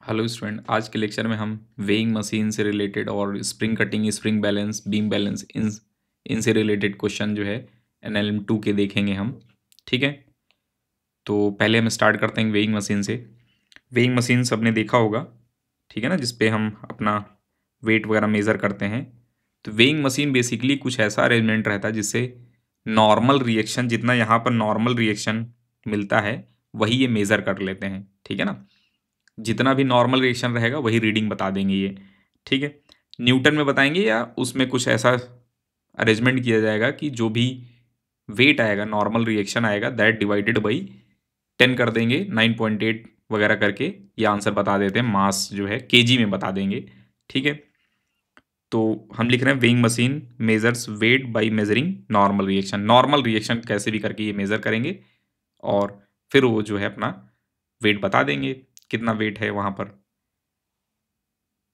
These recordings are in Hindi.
हेलो स्टूडेंट, आज के लेक्चर में हम वेइंग मशीन से रिलेटेड और spring cutting, spring balance, beam balance इनसे रिलेटेड क्वेश्चन जो है एनएलएम 2 के देखेंगे हम। ठीक है, तो पहले हम स्टार्ट करते हैं वेइंग मशीन से। वेइंग मशीन सबने देखा होगा, ठीक है ना, जिसपे हम अपना वेट वगैरह मेज़र करते हैं। तो वेइंग मशीन बेसिकली कुछ ऐसा अरेंजमेंट रहता है जिससे नॉर्मल रिएक्शन, जितना यहाँ पर नॉर्मल रिएक्शन मिलता है वही ये मेज़र कर लेते हैं। ठीक है ना, जितना भी नॉर्मल रिएक्शन रहेगा वही रीडिंग बता देंगे ये। ठीक है, न्यूटन में बताएंगे या उसमें कुछ ऐसा अरेंजमेंट किया जाएगा कि जो भी वेट आएगा, नॉर्मल रिएक्शन आएगा, दैट डिवाइडेड बाई 10 कर देंगे, 9.8 वगैरह करके ये आंसर बता देते हैं। मास जो है केजी में बता देंगे। ठीक है, तो हम लिख रहे हैं weighing machine measures weight by measuring normal reaction. Normal reaction कैसे भी करके ये मेजर करेंगे और फिर वो जो है अपना वेट बता देंगे, कितना वेट है वहां पर।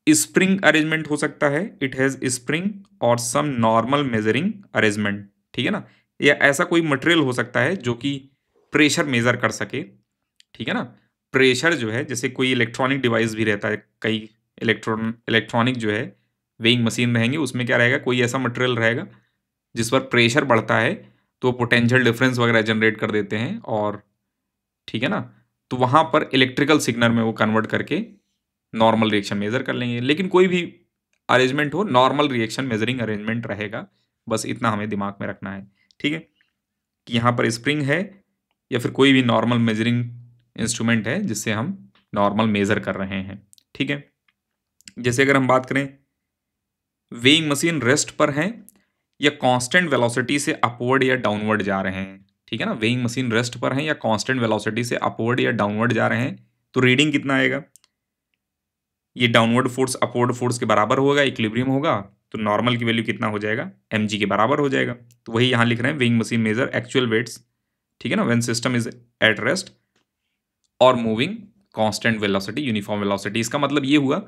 स्प्रिंग अरेंजमेंट हो सकता है, इट हैज स्प्रिंग और सम नॉर्मल मेजरिंग अरेंजमेंट। ठीक है ना, या ऐसा कोई मटेरियल हो सकता है जो कि प्रेशर मेजर कर सके। ठीक है ना, प्रेशर जो है, जैसे कोई इलेक्ट्रॉनिक डिवाइस भी रहता है, कई इलेक्ट्रॉनिक जो है वेइंग मशीन रहेंगे, उसमें क्या रहेगा, कोई ऐसा मटेरियल रहेगा जिस पर प्रेशर बढ़ता है तो पोटेंशियल डिफरेंस वगैरह जनरेट कर देते हैं। और ठीक है ना, तो वहां पर इलेक्ट्रिकल सिग्नल में वो कन्वर्ट करके नॉर्मल रिएक्शन मेजर कर लेंगे। लेकिन कोई भी अरेंजमेंट हो, नॉर्मल रिएक्शन मेजरिंग अरेंजमेंट रहेगा, बस इतना हमें दिमाग में रखना है। ठीक है, कि यहाँ पर स्प्रिंग है या फिर कोई भी नॉर्मल मेजरिंग इंस्ट्रूमेंट है जिससे हम नॉर्मल मेजर कर रहे हैं। ठीक है, जैसे अगर हम बात करें वेइंग मशीन रेस्ट पर है या कांस्टेंट वेलोसिटी से अपवर्ड या डाउनवर्ड जा रहे हैं। ठीक है ना, वेइंग मशीन रेस्ट पर है या कांस्टेंट वेलोसिटी से अपवर्ड या डाउनवर्ड जा रहे हैं, तो रीडिंग कितना आएगा, ये डाउनवर्ड फोर्स अपवर्ड फोर्स के बराबर होगा, इक्विलिब्रियम होगा, तो नॉर्मल की वैल्यू कितना हो जाएगा, mg के बराबर हो जाएगा। तो वही यहाँ लिख रहे हैं, weighing machine measure actual weights, ठीक है ना, when system is at rest और moving constant velocity, uniform velocity. इसका मतलब ये हुआ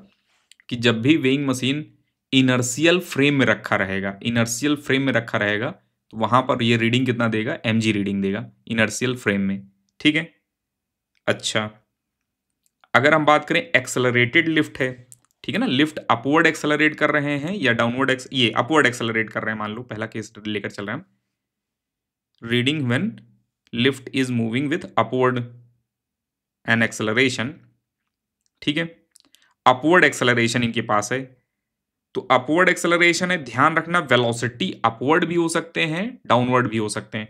कि जब भी वेइंग मशीन इनर्शियल फ्रेम में रखा रहेगा, इनर्शियल फ्रेम में रखा रहेगा, तो वहां पर ये रीडिंग कितना देगा, mg रीडिंग देगा इनर्शियल फ्रेम में। ठीक है, अच्छा अगर हम बात करें एक्सेलरेटेड लिफ्ट है, ठीक है ना, लिफ्ट अपवर्ड एक्सेलरेट कर रहे हैं या डाउनवर्ड ये अपवर्ड एक्सेलरेट कर रहे हैं, मान लो पहला केस लेकर चल रहे हैं हम। Reading when lift is moving with upward an acceleration. ठीक है, अपवर्ड एक्सेलरेशन इनके पास है, तो अपवर्ड एक्सेलरेशन है, ध्यान रखना वेलोसिटी अपवर्ड भी हो सकते हैं, डाउनवर्ड भी हो सकते हैं।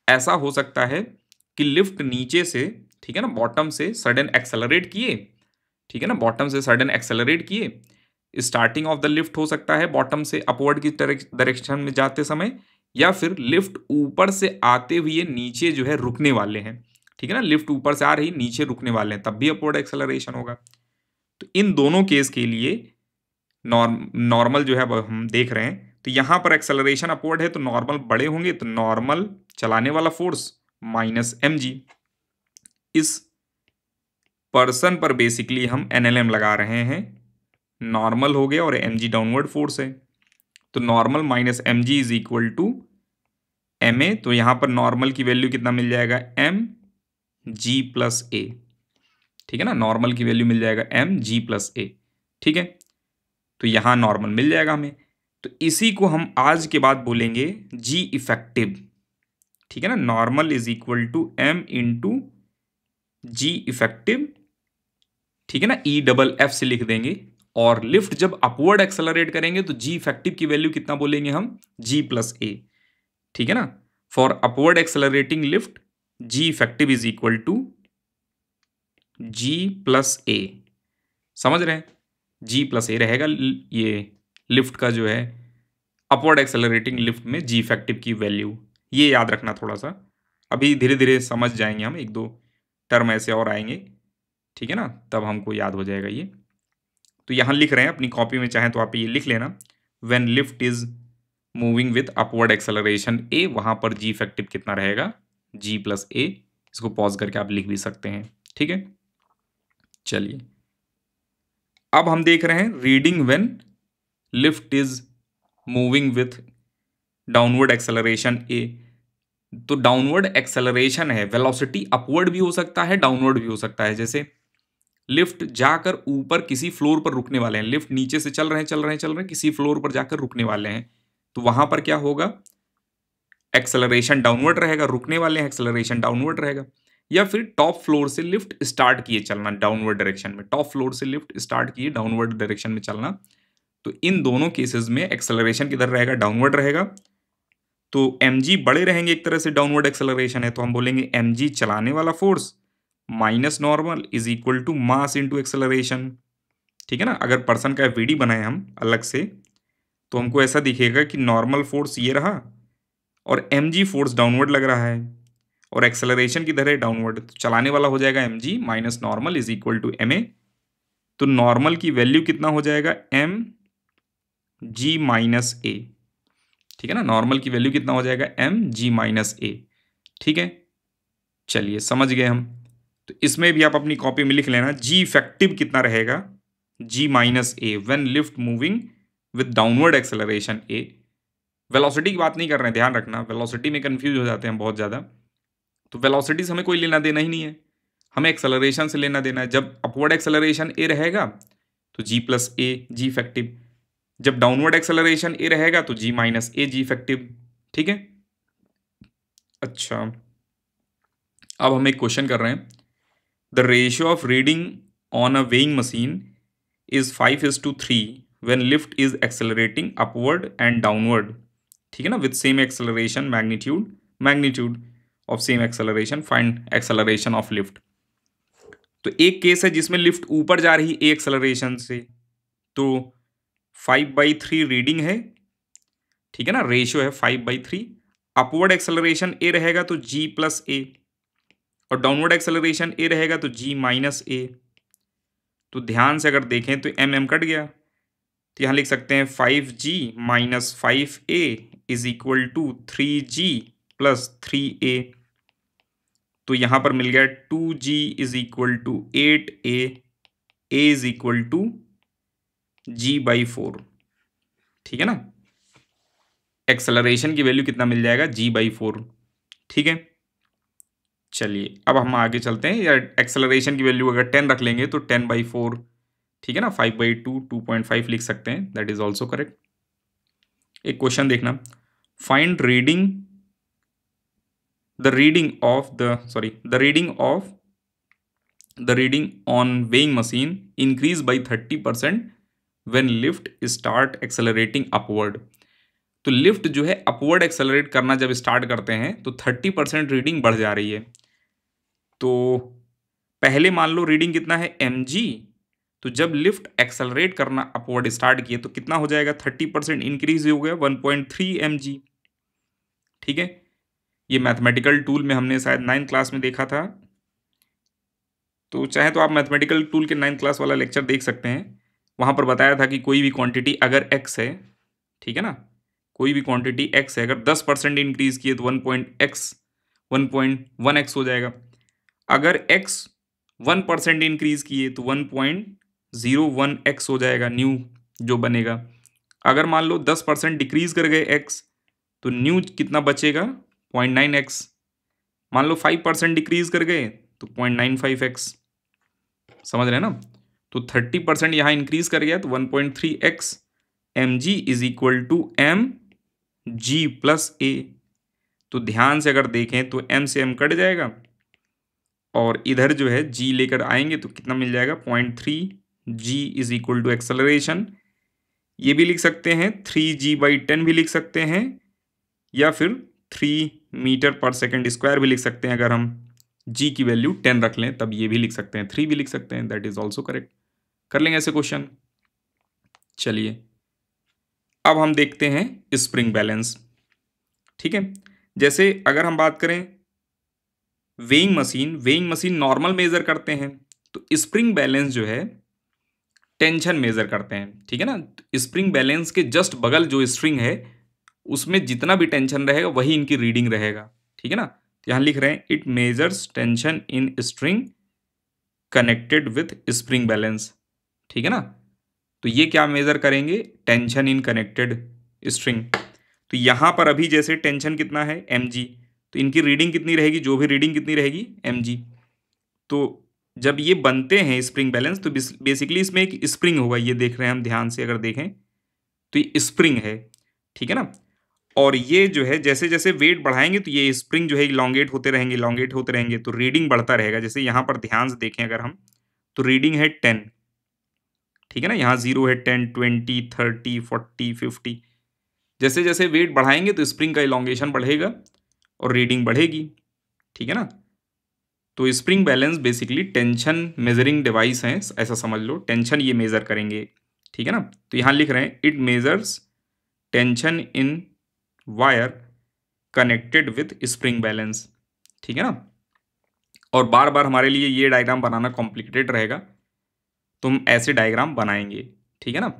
ऐसा हो सकता है कि लिफ्ट नीचे से, ठीक है ना, बॉटम से सडन एक्सेलरेट किए, ठीक है ना, बॉटम से सडन एक्सेलरेट किए, स्टार्टिंग ऑफ द लिफ्ट हो सकता है बॉटम से अपवर्ड की डायरेक्शन में जाते समय, या फिर लिफ्ट ऊपर से आते हुए नीचे जो है रुकने वाले हैं। ठीक है ना, लिफ्ट ऊपर से आ रही, नीचे रुकने वाले हैं, तब भी अपवर्ड एक्सेलरेशन होगा। तो इन दोनों केस के लिए नॉर्मल जो है हम देख रहे हैं, तो यहां पर एक्सेलरेशन अपवर्ड है तो नॉर्मल बड़े होंगे, तो नॉर्मल चलाने वाला फोर्स माइनस mg। इस पर्सन पर बेसिकली हम एनएलएम लगा रहे हैं, नॉर्मल हो गया और mg डाउनवर्ड फोर्स है, तो normal minus mg is equal to ma। तो यहां पर नॉर्मल की वैल्यू कितना मिल जाएगा, mg प्लस a। ठीक है ना, नॉर्मल की वैल्यू मिल जाएगा mg प्लस a। ठीक है, तो यहां नॉर्मल मिल जाएगा हमें, तो इसी को हम आज के बाद बोलेंगे जी इफेक्टिव। ठीक है ना, normal is equal to m into ji effective. ठीक है ना, ई डबल एफ से लिख देंगे, और लिफ्ट जब अपवर्ड एक्सेलरेट करेंगे तो जी इफेक्टिव की वैल्यू कितना बोलेंगे हम, जी प्लस ए। ठीक है ना, for upward accelerating lift g effective is equal to g plus a. समझ रहे हैं, जी प्लस ए रहेगा ये लिफ्ट का जो है अपवर्ड एक्सेलरेटिंग लिफ्ट में जी इफेक्टिव की वैल्यू। ये याद रखना थोड़ा सा, अभी धीरे धीरे समझ जाएंगे हम, एक दो टर्म ऐसे और आएंगे, ठीक है ना, तब हमको याद हो जाएगा ये। तो यहाँ लिख रहे हैं अपनी कॉपी में, चाहे तो आप ये लिख लेना, when lift is moving with upward acceleration a, वहां पर जी इफेक्टिव कितना रहेगा, जी प्लस ए। इसको पॉज करके आप लिख भी सकते हैं। ठीक है, चलिए अब हम देख रहे हैं reading when lift is moving with downward acceleration a. तो डाउनवर्ड एक्सेलरेशन है, वेलोसिटी अपवर्ड भी हो सकता है, डाउनवर्ड भी हो सकता है। जैसे लिफ्ट जाकर ऊपर किसी फ्लोर पर रुकने वाले हैं, लिफ्ट नीचे से चल रहे हैं, किसी फ्लोर पर जाकर रुकने वाले हैं, तो वहां पर क्या होगा, एक्सेलरेशन डाउनवर्ड रहेगा, रुकने वाले हैं एक्सेलरेशन डाउनवर्ड रहेगा। या फिर टॉप फ्लोर से लिफ्ट स्टार्ट किए चलना डाउनवर्ड डायरेक्शन में, टॉप फ्लोर से लिफ्ट स्टार्ट किए डाउनवर्ड डायरेक्शन में चलना, तो इन दोनों केसेस में एक्सेलरेशन किधर रहेगा, डाउनवर्ड रहेगा। तो mg बड़े रहेंगे, एक तरह से डाउनवर्ड एक्सेलरेशन है, तो हम बोलेंगे mg चलाने वाला force minus normal is equal to mass into acceleration. ठीक है ना, अगर पर्सन का वीडी बनाए हम अलग से, तो हमको ऐसा दिखेगा कि नॉर्मल फोर्स ये रहा और mg फोर्स डाउनवर्ड लग रहा है और एक्सेलरेशन किधर है, डाउनवर्ड, तो चलाने वाला हो जाएगा mg minus normal is equal to ma। तो नॉर्मल की वैल्यू कितना हो जाएगा, mg माइनस a। ठीक है ना, नॉर्मल की वैल्यू कितना हो जाएगा, mg माइनस a। ठीक है, चलिए समझ गए हम। तो इसमें भी आप अपनी कॉपी में लिख लेना, g इफेक्टिव कितना रहेगा, g minus a when lift moving with downward acceleration a। Velocity की बात नहीं कर रहे हैं, ध्यान रखना, वेलोसिटी में कंफ्यूज हो जाते हैं बहुत ज़्यादा। तो वेलोसिटी से हमें कोई लेना देना ही नहीं है, हमें एक्सेलरेशन से लेना देना है। जब अपवर्ड एक्सेलरेशन a रहेगा तो g plus a g effective, जब डाउनवर्ड एक्सेलरेशन a रहेगा तो g minus a g effective. ठीक है, अच्छा अब हम एक क्वेश्चन कर रहे हैं, the ratio of reading on a weighing machine is 5:3 when lift is accelerating upward and downward. ठीक है ना, with same acceleration magnitude of same acceleration, find acceleration of lift. तो एक केस है जिसमें लिफ्ट ऊपर जा रही है एक्सेलरेशन से, तो 5/3 रीडिंग है। ठीक है ना, रेशियो है 5/3। अपवर्ड एक्सेलरेशन ए रहेगा तो g प्लस ए और डाउनवर्ड एक्सेलरेशन ए रहेगा तो g माइनस ए। तो ध्यान से अगर देखें तो एम कट गया, तो यहाँ लिख सकते हैं 5g minus 5a is equal to 3g plus 3a। तो यहाँ पर मिल गया 2g is equal to 8a, a is equal to g/4। ठीक है ना, एक्सेलरेशन की वैल्यू कितना मिल जाएगा, g/4। ठीक है, चलिए अब हम आगे चलते हैं, या एक्सेलरेशन की वैल्यू अगर 10 रख लेंगे तो 10/4। ठीक है ना, 5/2 2.5 लिख सकते हैं, दैट इज ऑल्सो करेक्ट। एक क्वेश्चन देखना, find the reading on weighing machine increase by 30% when lift start accelerating upward। तो लिफ्ट जो है अपवर्ड एक्सेलरेट करना जब स्टार्ट करते हैं तो 30% रीडिंग बढ़ जा रही है। तो पहले मान लो रीडिंग कितना है, mg, तो जब लिफ्ट एक्सेलरेट करना अपवर्ड स्टार्ट किए तो कितना हो जाएगा, 30% इंक्रीज हो गया 1.3 mg। ठीक है, ये मैथमेटिकल टूल में हमने शायद 9th क्लास में देखा था, तो चाहे तो आप मैथमेटिकल टूल के 9th क्लास वाला लेक्चर देख सकते हैं। वहाँ पर बताया था कि कोई भी क्वांटिटी अगर x है, ठीक है ना, कोई भी क्वांटिटी x है, अगर 10% इंक्रीज किए तो 1.1x हो जाएगा। अगर x 1% इंक्रीज किए तो 1.01x हो जाएगा, न्यू जो बनेगा। अगर मान लो 10% डिक्रीज कर गए x, तो न्यू कितना बचेगा, 0.9x। मान लो 5% डिक्रीज कर गए तो 0.95x। समझ रहे हैं ना, तो 30% यहाँ इंक्रीज कर गया तो 1.3x। mg is equal to mg plus a। तो ध्यान से अगर देखें तो m से m कट जाएगा और इधर जो है g लेकर आएंगे तो कितना मिल जाएगा, 0.3 g is equal to acceleration. ये भी लिख सकते हैं 3g/10 भी लिख सकते हैं, या फिर 3 मीटर पर सेकेंड स्क्वायर भी लिख सकते हैं। अगर हम g की वैल्यू 10 रख लें तब ये भी लिख सकते हैं, 3 भी लिख सकते हैं, दैट इज ऑल्सो करेक्ट। कर लेंगे ऐसे क्वेश्चन। चलिए अब हम देखते हैं स्प्रिंग बैलेंस। ठीक है, जैसे अगर हम बात करें वेइंग मशीन नॉर्मल मेजर करते हैं, तो स्प्रिंग बैलेंस जो है टेंशन मेजर करते हैं। ठीक है ना, तो स्प्रिंग बैलेंस के जस्ट बगल जो स्ट्रिंग है उसमें जितना भी टेंशन रहेगा वही इनकी रीडिंग रहेगा। ठीक है ना, तो यहां लिख रहे हैं it measures tension in string connected with spring balance. ठीक है ना, तो ये क्या मेजर करेंगे, टेंशन इन कनेक्टेड स्ट्रिंग। तो यहां पर अभी जैसे टेंशन कितना है, mg, तो इनकी रीडिंग कितनी रहेगी, जो भी रीडिंग कितनी रहेगी, mg। तो जब ये बनते हैं स्प्रिंग बैलेंस तो बेसिकली इसमें एक स्प्रिंग होगा, ये देख रहे हैं हम ध्यान से अगर देखें तो ये स्प्रिंग है, ठीक है ना। और ये जो है जैसे जैसे वेट बढ़ाएंगे तो ये स्प्रिंग जो है इलोंगेट होते रहेंगे, इलोंगेट होते रहेंगे, तो रीडिंग बढ़ता रहेगा। जैसे यहाँ पर ध्यान से देखें अगर हम, तो रीडिंग है 10, ठीक है ना, यहाँ 0 है, 10, 20, 30, 40, 50। जैसे जैसे वेट बढ़ाएंगे तो स्प्रिंग का इलोंगेशन बढ़ेगा और रीडिंग बढ़ेगी, ठीक है ना। तो spring balance basically tension measuring device है, ऐसा समझ लो, टेंशन ये मेजर करेंगे, ठीक है ना। तो यहाँ लिख रहे हैं it measures tension in wire connected with spring balance, ठीक है ना। और बार बार हमारे लिए ये डायग्राम बनाना कॉम्प्लिकेटेड रहेगा, तो हम ऐसे डायग्राम बनाएंगे, ठीक है ना।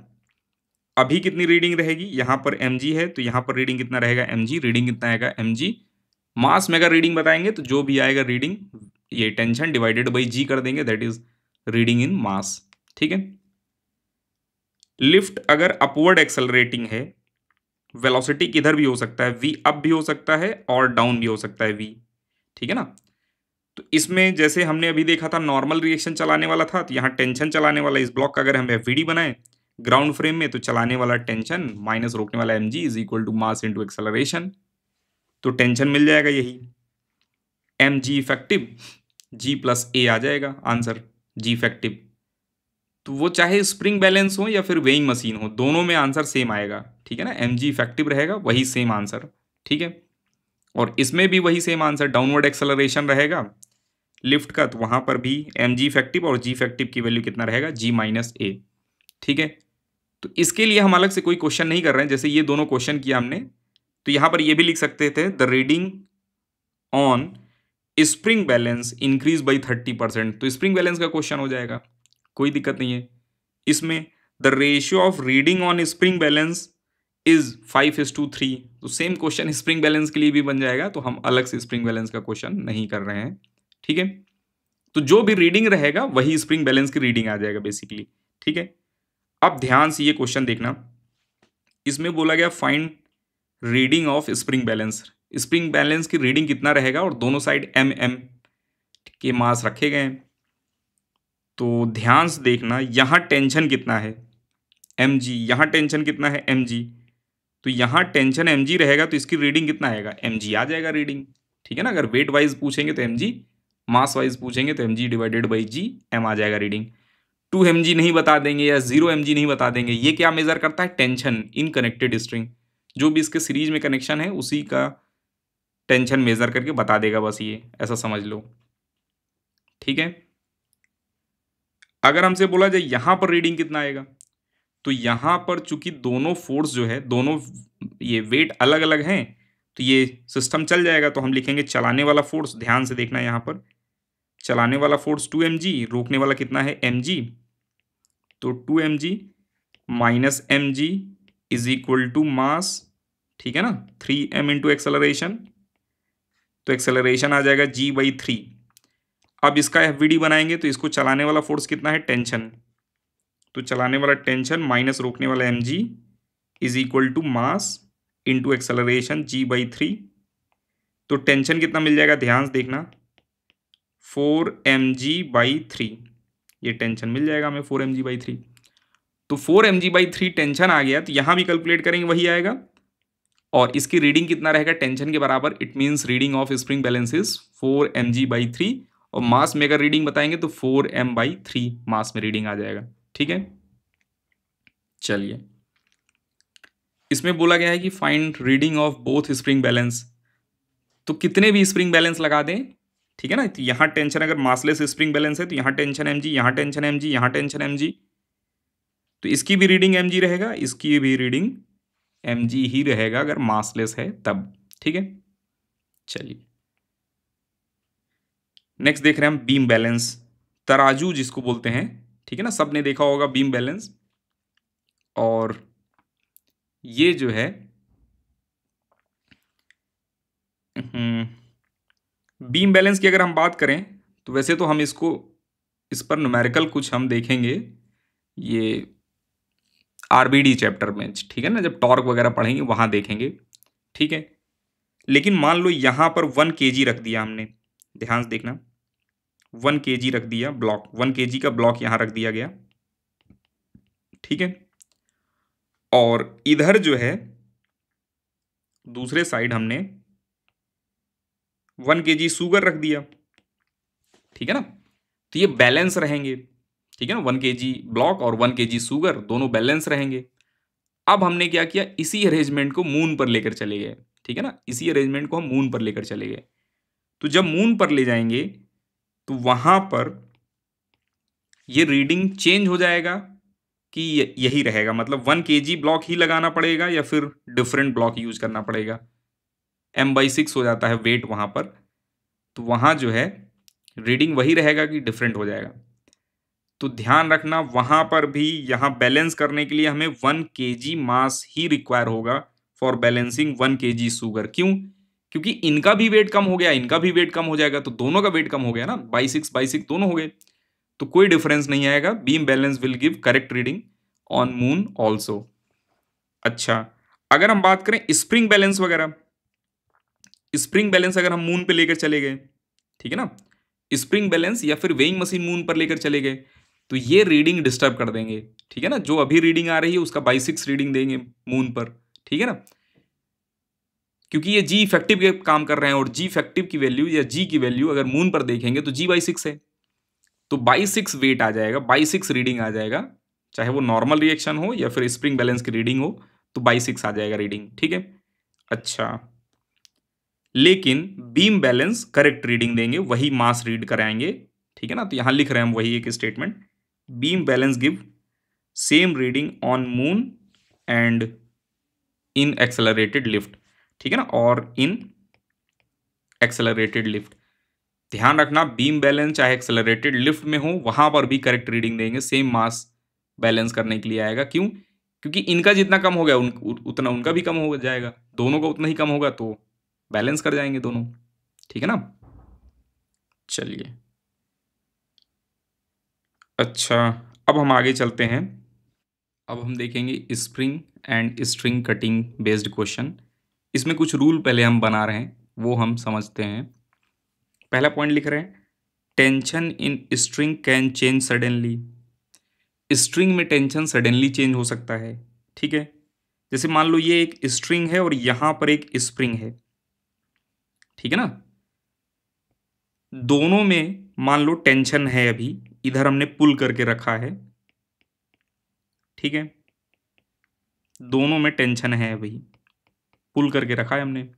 अभी कितनी रीडिंग रहेगी, यहाँ पर mg है तो यहाँ पर रीडिंग कितना रहेगा mg, रीडिंग कितना आएगा mg। मास में अगर रीडिंग बताएंगे तो जो भी आएगा रीडिंग ये टेंशन डिवाइडेड बाई g कर देंगे, दैट इज रीडिंग इन मास, ठीक है। लिफ्ट अगर अपवर्ड एक्सेलरेटिंग है, वेलोसिटी किधर भी हो सकता है, v अप भी हो सकता है और डाउन भी हो सकता है v, ठीक है ना। तो इसमें जैसे हमने अभी देखा था नॉर्मल रिएक्शन चलाने वाला था, तो यहाँ टेंशन चलाने वाला इस ब्लॉक का अगर हम एफवीडी बनाएं ग्राउंड फ्रेम में, तो चलाने वाला टेंशन माइनस रोकने वाला mg is equal to mass into acceleration, तो टेंशन मिल जाएगा यही mg effective g plus a आ जाएगा आंसर, g इफेक्टिव। तो वो चाहे स्प्रिंग बैलेंस हो या फिर वेइंग मशीन हो, दोनों में आंसर सेम आएगा, ठीक है ना। mg इफेक्टिव रहेगा, वही सेम आंसर, ठीक है। और इसमें भी वही सेम आंसर, डाउनवर्ड एक्सेलरेशन रहेगा लिफ्ट का, तो वहां पर भी mg इफेक्टिव और g इफेक्टिव की वैल्यू कितना रहेगा, g माइनस a, ठीक है। तो इसके लिए हम अलग से कोई क्वेश्चन नहीं कर रहे हैं, जैसे ये दोनों क्वेश्चन किया हमने, तो यहां पर ये भी लिख सकते थे the reading on spring balance increase by 30%, तो स्प्रिंग बैलेंस का क्वेश्चन हो जाएगा, कोई दिक्कत नहीं है। इसमें the ratio of reading on spring balance is 5:3, तो सेम क्वेश्चन स्प्रिंग बैलेंस के लिए भी बन जाएगा, तो हम अलग से स्प्रिंग बैलेंस का क्वेश्चन नहीं कर रहे हैं, ठीक है। तो जो भी रीडिंग रहेगा वही स्प्रिंग बैलेंस की रीडिंग आ जाएगा बेसिकली, ठीक है। अब ध्यान से ये क्वेश्चन देखना, इसमें बोला गया find reading of spring balance, spring balance की रीडिंग कितना रहेगा, और दोनों साइड mm के मास रखे गए हैं। तो ध्यान से देखना, यहां टेंशन कितना है mg, यहां टेंशन कितना है mg, तो यहां टेंशन mg रहेगा तो इसकी रीडिंग कितना आएगा mg आ जाएगा रीडिंग, ठीक है ना। अगर वेट वाइज पूछेंगे तो mg, मास वाइज पूछेंगे तो mg divided by g, m आ जाएगा रीडिंग। 2 mg नहीं बता देंगे या 0 mg नहीं बता देंगे, ये क्या मेजर करता है, टेंशन इन कनेक्टेड स्ट्रिंग, जो भी इसके सीरीज में कनेक्शन है उसी का टेंशन मेजर करके बता देगा, बस ये ऐसा समझ लो, ठीक है। अगर हमसे बोला जाए यहां पर रीडिंग कितना आएगा, तो यहां पर चूंकि दोनों फोर्स जो है, दोनों ये वेट अलग अलग हैं, तो ये सिस्टम चल जाएगा, तो हम लिखेंगे चलाने वाला फोर्स, ध्यान से देखना यहां पर चलाने वाला फोर्स 2 mg, रोकने वाला कितना है mg, तो 2 mg minus mg is equal to mass, ठीक है ना, 3m इंटू एक्सेलरेशन, तो एक्सेलरेशन आ जाएगा g/3। अब इसका एफवीडी बनाएंगे तो इसको चलाने वाला फोर्स कितना है, टेंशन, तो चलाने वाला टेंशन माइनस रोकने वाला mg is equal to mass into acceleration g/3, तो टेंशन कितना मिल जाएगा, ध्यान से देखना 4mg/3, ये टेंशन मिल जाएगा हमें 4mg/3, तो 4mg/3 टेंशन आ गया, तो यहां भी कैलकुलेट करेंगे वही आएगा, और इसकी रीडिंग कितना रहेगा टेंशन के बराबर, it means reading of spring balance is 4mg/3, और मास में अगर रीडिंग बताएंगे तो 4m/3 मास में रीडिंग आ जाएगा, ठीक है। चलिए, इसमें बोला गया है कि find reading of both spring balance, तो कितने भी स्प्रिंग बैलेंस लगा दें, ठीक है ना। तो यहां टेंशन अगर मासलेस स्प्रिंग बैलेंस है तो यहां टेंशन mg, यहां टेंशन mg, यहां टेंशन mg, तो इसकी भी रीडिंग mg रहेगा, इसकी भी रीडिंग mg ही रहेगा अगर मासलेस है तब, ठीक है। चलिए, नेक्स्ट देख रहे हैं हम बीम बैलेंस, तराजू जिसको बोलते हैं, ठीक है ना, सबने देखा होगा बीम बैलेंस। और ये जो है बीम बैलेंस की अगर हम बात करें तो वैसे तो हम इसको, इस पर न्यूमेरिकल कुछ हम देखेंगे ये आरबीडी चैप्टर में, ठीक है ना, जब टॉर्क वगैरह पढ़ेंगे वहां देखेंगे, ठीक है। लेकिन मान लो यहां पर 1 kg रख दिया हमने, ध्यान से देखना 1 kg रख दिया ब्लॉक, 1 kg का ब्लॉक यहां रख दिया गया, ठीक है। और इधर जो है दूसरे साइड हमने 1 kg शुगर रख दिया, ठीक है ना। तो ये बैलेंस रहेंगे, ठीक है ना, 1 kg ब्लॉक और 1 kg शुगर दोनों बैलेंस रहेंगे। अब हमने क्या किया, इसी अरेंजमेंट को मून पर लेकर चले गए, ठीक है ना, इसी अरेंजमेंट को हम मून पर लेकर चले गए। तो जब मून पर ले जाएंगे तो वहां पर ये रीडिंग चेंज हो जाएगा कि यही रहेगा, मतलब 1 kg ब्लॉक ही लगाना पड़ेगा या फिर डिफरेंट ब्लॉक यूज करना पड़ेगा। m/6 हो जाता है वेट वहां पर, तो वहां जो है रीडिंग वही रहेगा कि डिफरेंट हो जाएगा। तो ध्यान रखना वहां पर भी यहां बैलेंस करने के लिए हमें 1 kg मास ही रिक्वायर होगा फॉर बैलेंसिंग 1 kg शुगर। क्यों? क्योंकि इनका भी वेट कम हो गया, इनका भी वेट कम हो जाएगा, तो दोनों का वेट कम हो गया ना, बाई सिक्स दोनों हो गए, तो कोई डिफरेंस नहीं आएगा। Beam balance will give correct reading on moon also. अच्छा, अगर हम बात करें स्प्रिंग बैलेंस वगैरह, स्प्रिंग बैलेंस अगर हम मून पे लेकर चले गए, ठीक है ना, स्प्रिंग बैलेंस या फिर वेइंग मशीन मून पर लेकर चले गए, तो ये रीडिंग डिस्टर्ब कर देंगे, ठीक है ना। जो अभी रीडिंग आ रही है उसका बाई 6 रीडिंग देंगे मून पर, ठीक है ना, क्योंकि ये जी इफेक्टिव के काम कर रहे हैं, और जी इफेक्टिव की वैल्यू या जी की वैल्यू अगर मून पर देखेंगे तो g/6 है, तो बाई 6 वेट आ जाएगा, बाई 6 रीडिंग आ जाएगा, चाहे वो नॉर्मल रिएक्शन हो या फिर स्प्रिंग बैलेंस की रीडिंग हो, तो बाई 6 आ जाएगा रीडिंग, ठीक है। अच्छा, लेकिन बीम बैलेंस करेक्ट रीडिंग देंगे, वही मास रीड कराएंगे, ठीक है ना। तो यहां लिख रहे हैं हम वही एक statement, beam balance give same reading on moon and in accelerated lift, ठीक है ना, और इन एक्सेलरेटेड लिफ्ट। ध्यान रखना बीम बैलेंस चाहे एक्सेलरेटेड लिफ्ट में हो वहां पर भी करेक्ट रीडिंग देंगे, सेम मास बैलेंस करने के लिए आएगा। क्यों? क्योंकि इनका जितना कम हो गया उतना उनका भी कम हो जाएगा, दोनों का उतना ही कम होगा, तो बैलेंस कर जाएंगे दोनों, ठीक है ना। चलिए, अच्छा, अब हम आगे चलते हैं। अब हम देखेंगे spring and string cutting based question. इसमें कुछ रूल पहले हम बना रहे हैं, वो हम समझते हैं। पहला पॉइंट लिख रहे हैं, tension in string can change suddenly. String में टेंशन सडनली चेंज हो सकता है, ठीक है। जैसे मान लो ये एक स्ट्रिंग है और यहां पर एक स्प्रिंग है, ठीक है ना, दोनों में मान लो टेंशन है, अभी इधर हमने पुल करके रखा है, ठीक है, दोनों में टेंशन है, अभी पुल करके रखा है हमने।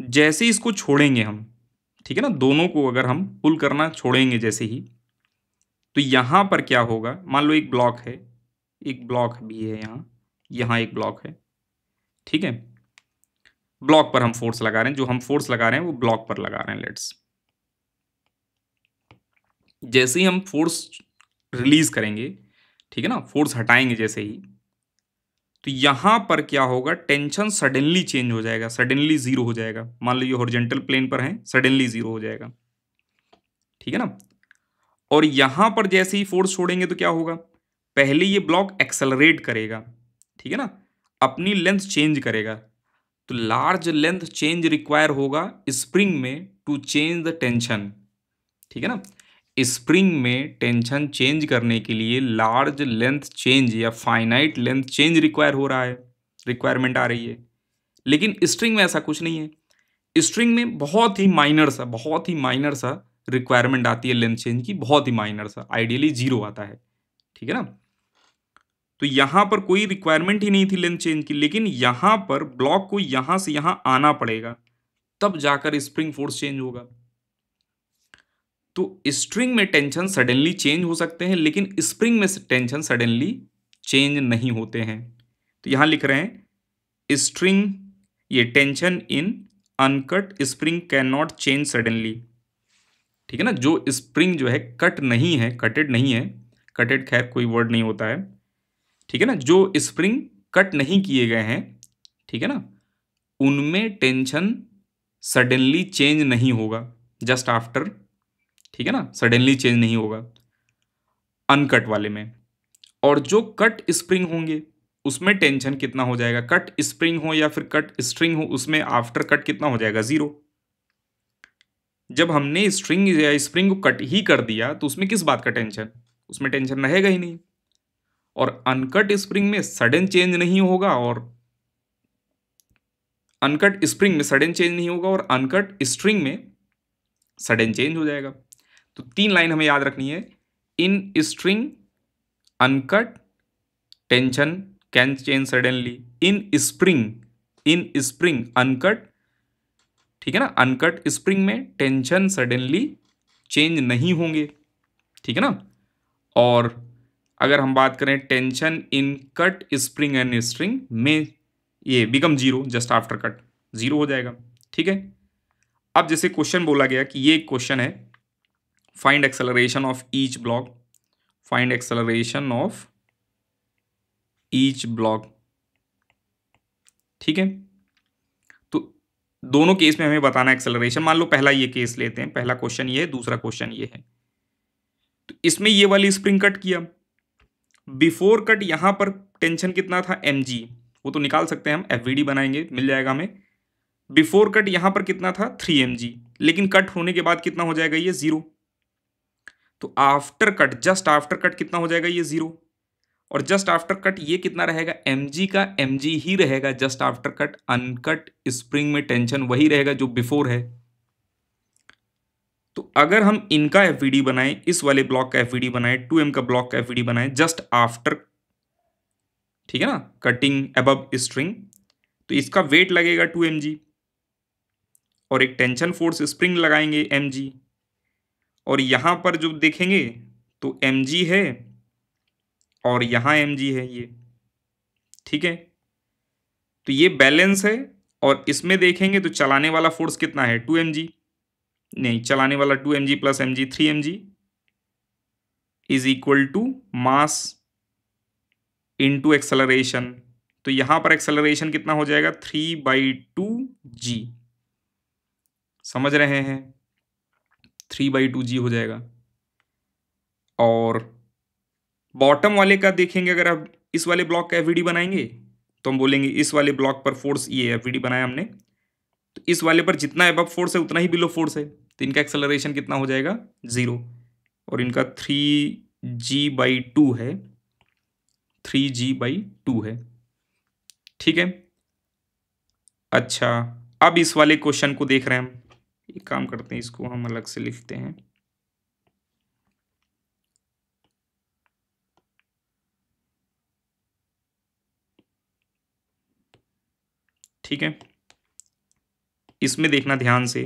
जैसे इसको छोड़ेंगे हम, ठीक है ना, दोनों को अगर हम पुल करना छोड़ेंगे जैसे ही, तो यहां पर क्या होगा, मान लो एक ब्लॉक है, एक ब्लॉक भी है यहां, यहां एक ब्लॉक है, ठीक है, ब्लॉक पर हम फोर्स लगा रहे हैं, जो हम फोर्स लगा रहे हैं वो ब्लॉक पर लगा रहे हैं, लेट्स। जैसे ही हम फोर्स रिलीज करेंगे, ठीक है ना, फोर्स हटाएंगे जैसे ही, तो यहां पर क्या होगा, टेंशन सडनली चेंज हो जाएगा, सडनली जीरो हो जाएगा। मान लो ये हॉरिजॉन्टल प्लेन पर है, सडनली जीरो हो जाएगा, ठीक है ना। और यहां पर जैसे ही फोर्स छोड़ेंगे तो क्या होगा, पहले ये ब्लॉक एक्सेलरेट करेगा, ठीक है ना, अपनी लेंथ चेंज करेगा, तो लार्ज लेंथ चेंज रिक्वायर होगा स्प्रिंग में टू चेंज द टेंशन, ठीक है ना। स्प्रिंग में टेंशन चेंज करने के लिए लार्ज लेंथ चेंज या फाइनाइट लेंथ चेंज रिक्वायर हो रहा है, रिक्वायरमेंट आ रही है। लेकिन स्ट्रिंग में ऐसा कुछ नहीं है, स्ट्रिंग में बहुत ही माइनर सा रिक्वायरमेंट आती है लेंथ चेंज की, बहुत ही माइनर सा, आइडियली जीरो आता है, ठीक है ना। तो यहां पर कोई रिक्वायरमेंट ही नहीं थी लेंथ चेंज की, लेकिन यहां पर ब्लॉक को यहां से यहां आना पड़ेगा, तब जाकर स्प्रिंग फोर्स चेंज होगा। तो स्ट्रिंग में टेंशन सडनली चेंज हो सकते हैं, लेकिन स्प्रिंग में टेंशन सडनली चेंज नहीं होते हैं। तो यहां लिख रहे हैं स्ट्रिंग, ये tension in uncut spring can not change suddenly, ठीक है ना। जो स्प्रिंग जो है कट नहीं है, कटेड नहीं है, कटेड खैर कोई वर्ड नहीं होता है, ठीक है ना, जो स्प्रिंग कट नहीं किए गए हैं, ठीक है ना, उनमें टेंशन सडनली चेंज नहीं होगा जस्ट आफ्टर, ठीक है ना, सडनली चेंज नहीं होगा अनकट वाले में। और जो कट स्प्रिंग होंगे उसमें टेंशन कितना हो जाएगा, कट स्प्रिंग हो या फिर कट स्ट्रिंग हो, उसमें आफ्टर कट कितना हो जाएगा, जीरो। जब हमने स्ट्रिंग या स्प्रिंग को कट ही कर दिया तो उसमें किस बात का टेंशन, उसमें टेंशन रहेगा ही नहीं। और अनकट स्प्रिंग में सडन चेंज नहीं होगा, और अनकट स्प्रिंग में सडन चेंज नहीं होगा और अनकट स्ट्रिंग में सडन चेंज हो जाएगा। तो 3 लाइन हमें याद रखनी है। In string uncut tension can change suddenly, in spring uncut, ठीक है ना, अनकट स्प्रिंग में टेंशन सडनली चेंज नहीं होंगे, ठीक है ना। और अगर हम बात करें tension in cut spring and string में, ये become zero just after cut, zero हो जाएगा, ठीक है। अब जैसे क्वेश्चन बोला गया कि ये क्वेश्चन है, find acceleration of each block, find acceleration of each block, ठीक है। तो दोनों केस में हमें बताना एक्सेलरेशन। मान लो पहला ये केस लेते हैं, पहला क्वेश्चन ये है, दूसरा क्वेश्चन ये है। तो इसमें ये वाली स्प्रिंग कट किया, बिफोर कट यहां पर टेंशन कितना था mg, वो तो निकाल सकते हैं हम, FVD बनाएंगे मिल जाएगा हमें। बिफोर कट यहां पर कितना था 3 mg, लेकिन कट होने के बाद कितना हो जाएगा ये 0। तो after cut, just after cut कितना हो जाएगा ये 0, और जस्ट आफ्टर कट ये कितना रहेगा mg का mg ही रहेगा just after cut. Uncut spring में टेंशन वही रहेगा जो बिफोर है। तो अगर हम इनका FVD बनाएं, इस वाले ब्लॉक का FVD बनाएं, 2m का ब्लॉक का FVD बनाएं जस्ट आफ्टर, ठीक है ना, कटिंग अबव स्ट्रिंग, तो इसका वेट लगेगा 2 mg, और एक टेंशन फोर्स स्प्रिंग लगाएंगे mg, और यहां पर जो देखेंगे तो mg है और यहां mg है ये, ठीक है। तो ये बैलेंस है, और इसमें देखेंगे तो चलाने वाला फोर्स कितना है 2 mg, नहीं, चलाने वाला 2 mg plus mg 3 mg is equal to mass into acceleration. तो यहां पर एक्सेलरेशन कितना हो जाएगा 3/2g, समझ रहे हैं, 3/2g हो जाएगा। और बॉटम वाले का देखेंगे, अगर आप इस वाले ब्लॉक का FVD बनाएंगे तो हम बोलेंगे इस वाले ब्लॉक पर फोर्स, ये FVD बनाया हमने, तो इस वाले पर जितना एबव फोर्स है उतना ही बिलो फोर्स है, तो इनका एक्सेलरेशन कितना हो जाएगा 0, और इनका 3g/2 है, 3g/2 है, ठीक है। अच्छा, अब इस वाले क्वेश्चन को देख रहे हैं हम, एक काम करते हैं, इसको हम अलग से लिखते हैं, ठीक है। इसमें देखना ध्यान से,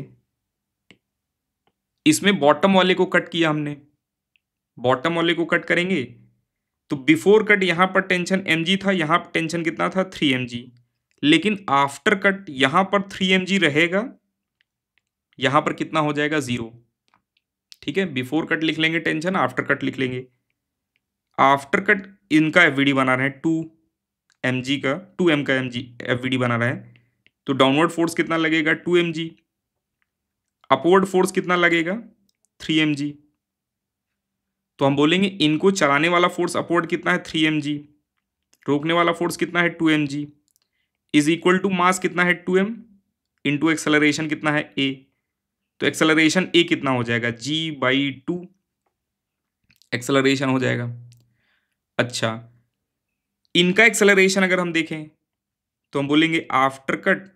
इसमें बॉटम वाले को कट किया हमने, बॉटम वाले को कट करेंगे तो बिफोर कट यहां पर टेंशन mg था, यहां पर टेंशन कितना था 3 mg, लेकिन आफ्टर कट यहां पर 3 mg रहेगा, यहां पर कितना हो जाएगा 0, ठीक है। बिफोर कट लिख लेंगे टेंशन, आफ्टर कट लिख लेंगे। आफ्टर कट इनका FVD बना रहे हैं 2 mg का, 2m का mg FVD बना रहा है, तो डाउनवर्ड फोर्स कितना लगेगा 2 mg, अपवर्ड फोर्स कितना लगेगा 3 mg। तो हम बोलेंगे इनको चलाने वाला फोर्स अपवर्ड कितना है 3 mg, रोकने वाला फोर्स कितना है 2 mg, is equal to mass कितना है 2m इंटू एक्सेलरेशन कितना है a। तो एक्सेलरेशन a कितना हो जाएगा g/2 एक्सेलरेशन हो जाएगा। अच्छा, इनका एक्सेलरेशन अगर हम देखें तो हम बोलेंगे आफ्टर कट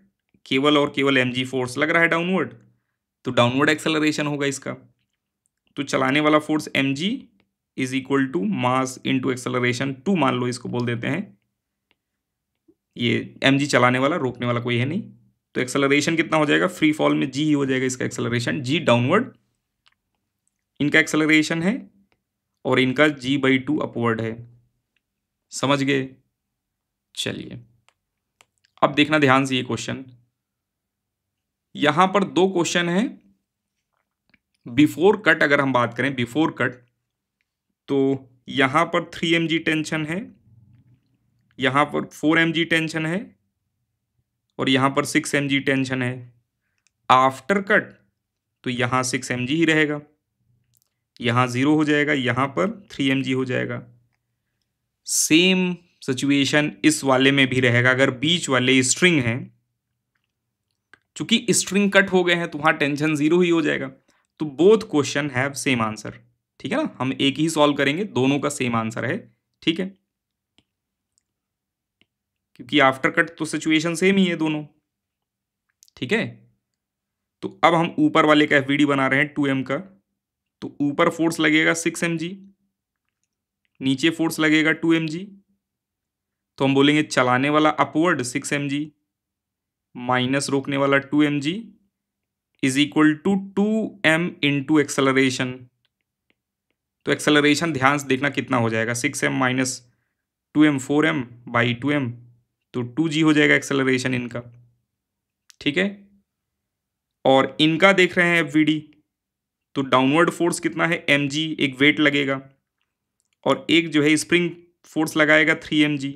केवल और केवल mg फोर्स लग रहा है डाउनवर्ड, तो डाउनवर्ड एक्सेलरेशन होगा इसका। तो चलाने वाला force mg is equal to mass into acceleration 2 मान लो, इसको बोल देते हैं, ये mg चलाने वाला, रोकने वाला कोई है नहीं, तो एक्सेलरेशन कितना हो जाएगा, फ्री फॉल में g ही हो जाएगा इसका एक्सेलरेशन, g डाउनवर्ड इनका एक्सेलरेशन है और इनका g/2 अपवर्ड है, समझ गए। चलिए अब देखना ध्यान से ये क्वेश्चन, यहां पर 2 क्वेश्चन है। बिफोर कट अगर हम बात करें, बिफोर कट, तो यहां पर 3 mg टेंशन है, यहां पर 4 mg टेंशन है, और यहां पर 6 mg टेंशन है। आफ्टर कट तो यहां 6 mg ही रहेगा, यहां 0 हो जाएगा, यहां पर 3 mg हो जाएगा। सेम सिचुएशन इस वाले में भी रहेगा, अगर बीच वाले स्ट्रिंग हैं, चूंकि स्ट्रिंग कट हो गए हैं तो वहां टेंशन 0 ही हो जाएगा। तो both question have same answer, ठीक है ना, हम एक ही सॉल्व करेंगे, दोनों का सेम आंसर है, ठीक है, क्योंकि आफ्टर कट तो सिचुएशन सेम ही है दोनों, ठीक है। तो अब हम ऊपर वाले का एफवीडी बना रहे हैं 2m का। तो ऊपर फोर्स लगेगा 6 mg, नीचे फोर्स लगेगा 2 mg। तो हम बोलेंगे चलाने वाला अपवर्ड 6 mg माइनस रोकने वाला 2 mg is equal to 2m into acceleration. तो एक्सेलरेशन ध्यान से देखना कितना हो जाएगा, 6m minus 2m 4m by 2m, तो 2g हो जाएगा एक्सेलरेशन इनका, ठीक है। और इनका देख रहे हैं एफवीडी, तो डाउनवर्ड फोर्स कितना है mg, एक वेट लगेगा, और एक जो है स्प्रिंग फोर्स लगाएगा 3 mg।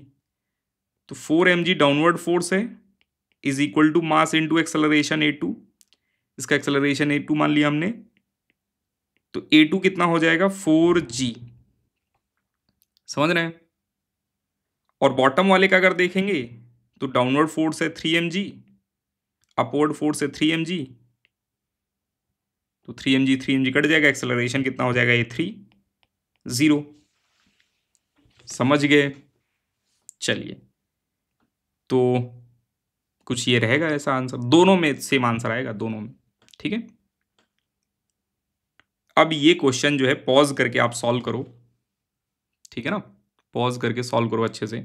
तो 4 mg डाउनवर्ड फोर्स है is equal to mass into acceleration a2। इसका एक्सेलरेशन a2 मान लिया हमने, तो a2 कितना हो जाएगा 4g, समझ रहे हैं। और बॉटम वाले का अगर देखेंगे तो डाउनवर्ड फोर्स है 3 mg, अपवर्ड फोर्स है 3 mg, तो 3 mg कट जाएगा, एक्सेलरेशन कितना हो जाएगा a3 0। समझ गए, चलिए, तो कुछ ये रहेगा ऐसा आंसर, दोनों में सेम आंसर आएगा दोनों में, ठीक है। अब ये क्वेश्चन जो है पॉज करके आप सॉल्व करो, ठीक है ना, पॉज करके सॉल्व करो अच्छे से।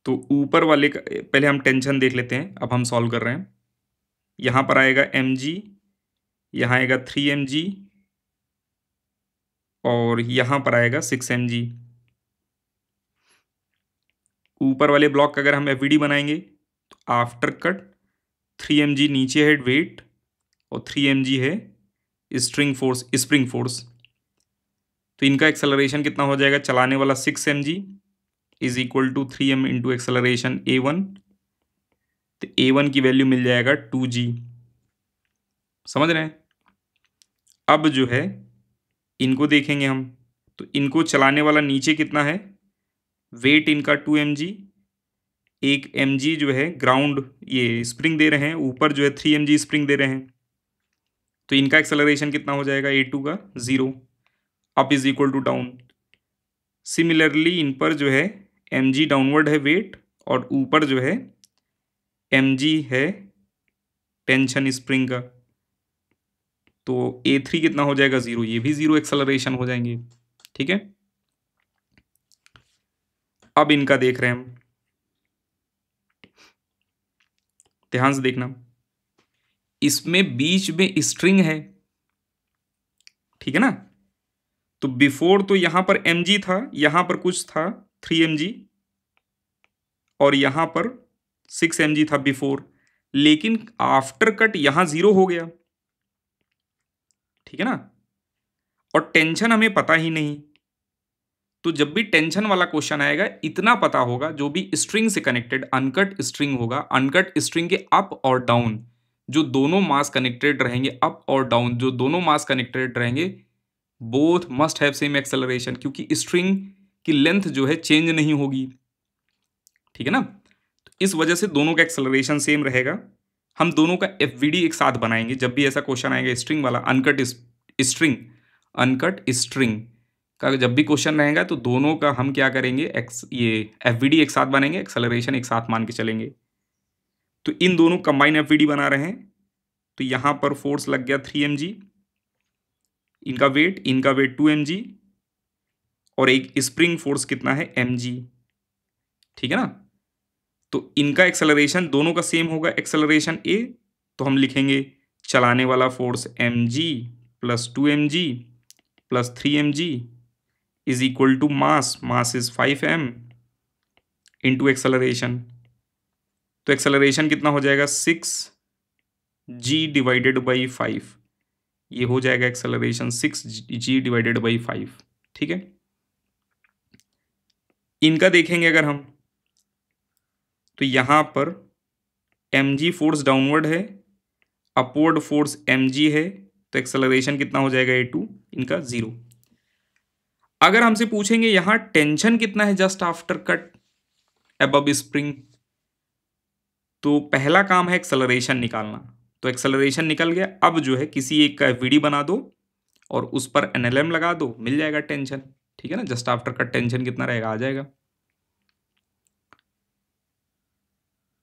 तो ऊपर वाले का पहले हम टेंशन देख लेते हैं, अब हम सॉल्व कर रहे हैं। यहां पर आएगा mg, यहां आएगा 3 mg, और यहां पर आएगा 6 mg। ऊपर वाले ब्लॉक का अगर हम एफवीडी बनाएंगे तो आफ्टर कट 3 mg नीचे है वेट, और 3 mg है स्प्रिंग फोर्स। तो इनका एक्सेलरेशन कितना हो जाएगा, चलाने वाला 6 mg is equal to 3m into acceleration a1। तो a1 की वैल्यू मिल जाएगा 2g, समझ रहे हैं। अब जो है इनको देखेंगे हम, तो इनको चलाने वाला नीचे कितना है, वेट इनका 2 mg, एक mg जो है ग्राउंड ये स्प्रिंग दे रहे हैं, ऊपर जो है 3 mg स्प्रिंग दे रहे हैं। तो इनका एक्सेलरेशन कितना हो जाएगा a2 का 0, up is equal to down. Similarly इन पर जो है mg डाउनवर्ड है वेट, और ऊपर जो है mg है टेंशन स्प्रिंग का, तो a3 कितना हो जाएगा 0, ये भी 0 एक्सेलरेशन हो जाएंगे, ठीक है। अब इनका देख रहे हैं हम, ध्यान से देखना, इसमें बीच में स्ट्रिंग है, ठीक है ना। तो बिफोर तो यहां पर mg था, यहां पर कुछ था 3 mg, और यहां पर 6 mg था बिफोर, लेकिन आफ्टर कट यहां 0 हो गया, ठीक है ना। और टेंशन हमें पता ही नहीं, तो जब भी टेंशन वाला क्वेश्चन आएगा इतना पता होगा, जो भी स्ट्रिंग से कनेक्टेड अनकट स्ट्रिंग होगा, अनकट स्ट्रिंग के अप और डाउन जो दोनों मास कनेक्टेड रहेंगे, अप और डाउन जो दोनों मास कनेक्टेड रहेंगे, both must have same acceleration, क्योंकि स्ट्रिंग की लेंथ जो है चेंज नहीं होगी, ठीक है ना। तो इस वजह से दोनों का एक्सेलरेशन सेम रहेगा। हम दोनों का एफवीडी एक साथ बनाएंगे जब भी ऐसा क्वेश्चन आएगा स्ट्रिंग वाला, अनकट स्ट्रिंग का जब भी क्वेश्चन रहेगा, तो दोनों का हम क्या करेंगे, ये एफवीडी एक साथ बनेंगे, एक्सेलरेशन एक साथ मान के चलेंगे। तो इन दोनों कंबाइन एफवीडी बना रहे हैं, तो यहां पर फोर्स लग गया 3 mg, इनका वेट 2 mg, और एक स्प्रिंग फोर्स कितना है mg, ठीक है ना। तो इनका एक्सेलरेशन दोनों का सेम होगा, एक्सेलरेशन a, तो हम लिखेंगे चलाने वाला force mg plus 2 mg plus 3 mg is equal to mass is 5m into acceleration. तो एक्सेलरेशन कितना हो जाएगा 6g डिवाइडेड बाई 5, ये हो जाएगा एक्सेलरेशन 6g डिवाइडेड बाई 5, ठीक है। इनका देखेंगे अगर हम, तो यहां पर mg फोर्स डाउनवर्ड है, अपवर्ड फोर्स mg है, तो एक्सेलरेशन कितना हो जाएगा a2 इनका 0। अगर हमसे पूछेंगे यहां टेंशन कितना है just after cut above spring, तो पहला काम है एक्सेलरेशन निकालना। तो एक्सेलरेशन निकल गया, अब जो है किसी एक का एफवीडी बना दो और उस पर एनएलएम लगा दो, मिल जाएगा टेंशन। ठीक है ना, जस्ट आफ्टर कट टेंशन कितना रहेगा, आ जाएगा।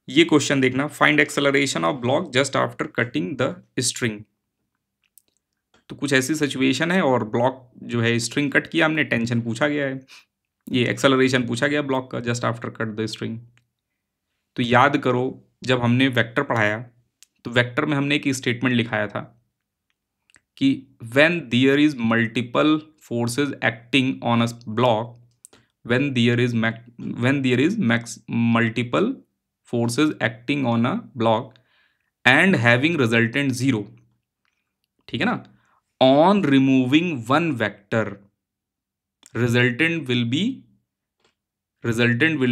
ये क्वेश्चन देखना, find acceleration of block just after cutting the string. तो कुछ ऐसी सिचुएशन है और ब्लॉक जो है स्ट्रिंग कट किया हमने, टेंशन पूछा गया है, ये एक्सेलरेशन पूछा गया ब्लॉक का just after cut the string. तो याद करो जब हमने वेक्टर पढ़ाया तो वेक्टर में हमने एक स्टेटमेंट लिखाया था कि when there is multiple forces acting on a block, when there is multiple forces acting on a block and having resultant 0, ठीक है ना, on removing one vector resultant will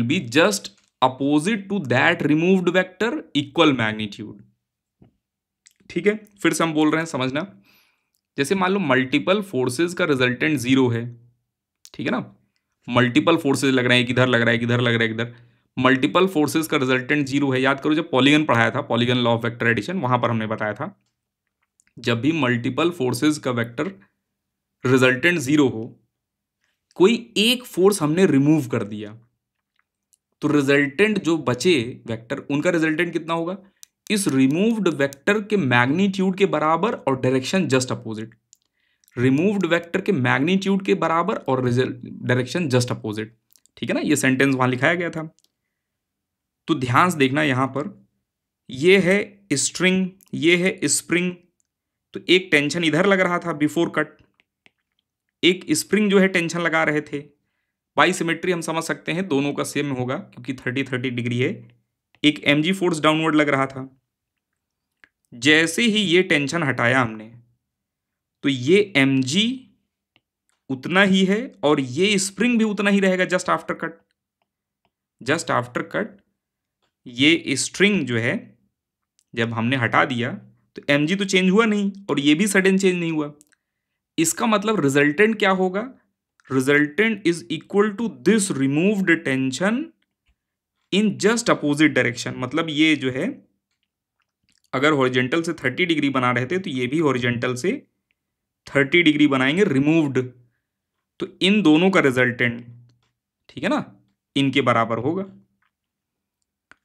be just opposite to that removed vector equal magnitude। ठीक है, फिर से हम बोल रहे हैं, समझना। जैसे मान लो मल्टीपल फोर्सेस का रिजल्टेंट 0 है, ठीक है ना, मल्टीपल फोर्सेस लग रहे हैं, किधर लग रहा है, किधर लग रहा है, किधर, मल्टीपल फोर्सेस का रिजल्टेंट 0 है। याद करो जब पॉलीगन पढ़ाया था, polygon law of vector addition, वहां पर हमने बताया था जब भी मल्टीपल फोर्सेस का वेक्टर रिजल्टेंट 0 हो, कोई एक फोर्स हमने रिमूव कर दिया, तो रिजल्टेंट जो बचे वेक्टर उनका रिजल्टेंट कितना होगा, इस रिमूव्ड वेक्टर के मैग्नीट्यूड के बराबर और direction just opposite. Removed vector के मैग्नीट्यूड के बराबर और डायरेक्शन जस्ट अपोजिट। ठीक है ना, ये सेंटेंस वहां लिखाया गया था। तो ध्यान से देखना, यहां पर ये है स्ट्रिंग, ये है स्प्रिंग। तो एक टेंशन इधर लग रहा था बिफोर कट, एक स्प्रिंग जो है टेंशन लगा रहे थे। बाई सिमेट्री हम समझ सकते हैं दोनों का सेम होगा क्योंकि 30-30 डिग्री है। एक mg फोर्स डाउनवर्ड लग रहा था, जैसे ही ये टेंशन हटाया हमने तो ये mg उतना ही है और ये स्प्रिंग भी उतना ही रहेगा just after cut. Just after cut ये स्ट्रिंग जो है जब हमने हटा दिया तो mg तो चेंज हुआ नहीं और ये भी सडन चेंज नहीं हुआ। इसका मतलब रिजल्टेंट क्या होगा, resultant is equal to this removed tension in just opposite direction. मतलब ये जो है अगर हॉरिजेंटल से 30 डिग्री बना रहे थे तो ये भी हॉरिजेंटल से 30 डिग्री बनाएंगे रिमूव्ड, तो इन दोनों का रिजल्टेंट, ठीक है ना, इनके बराबर होगा।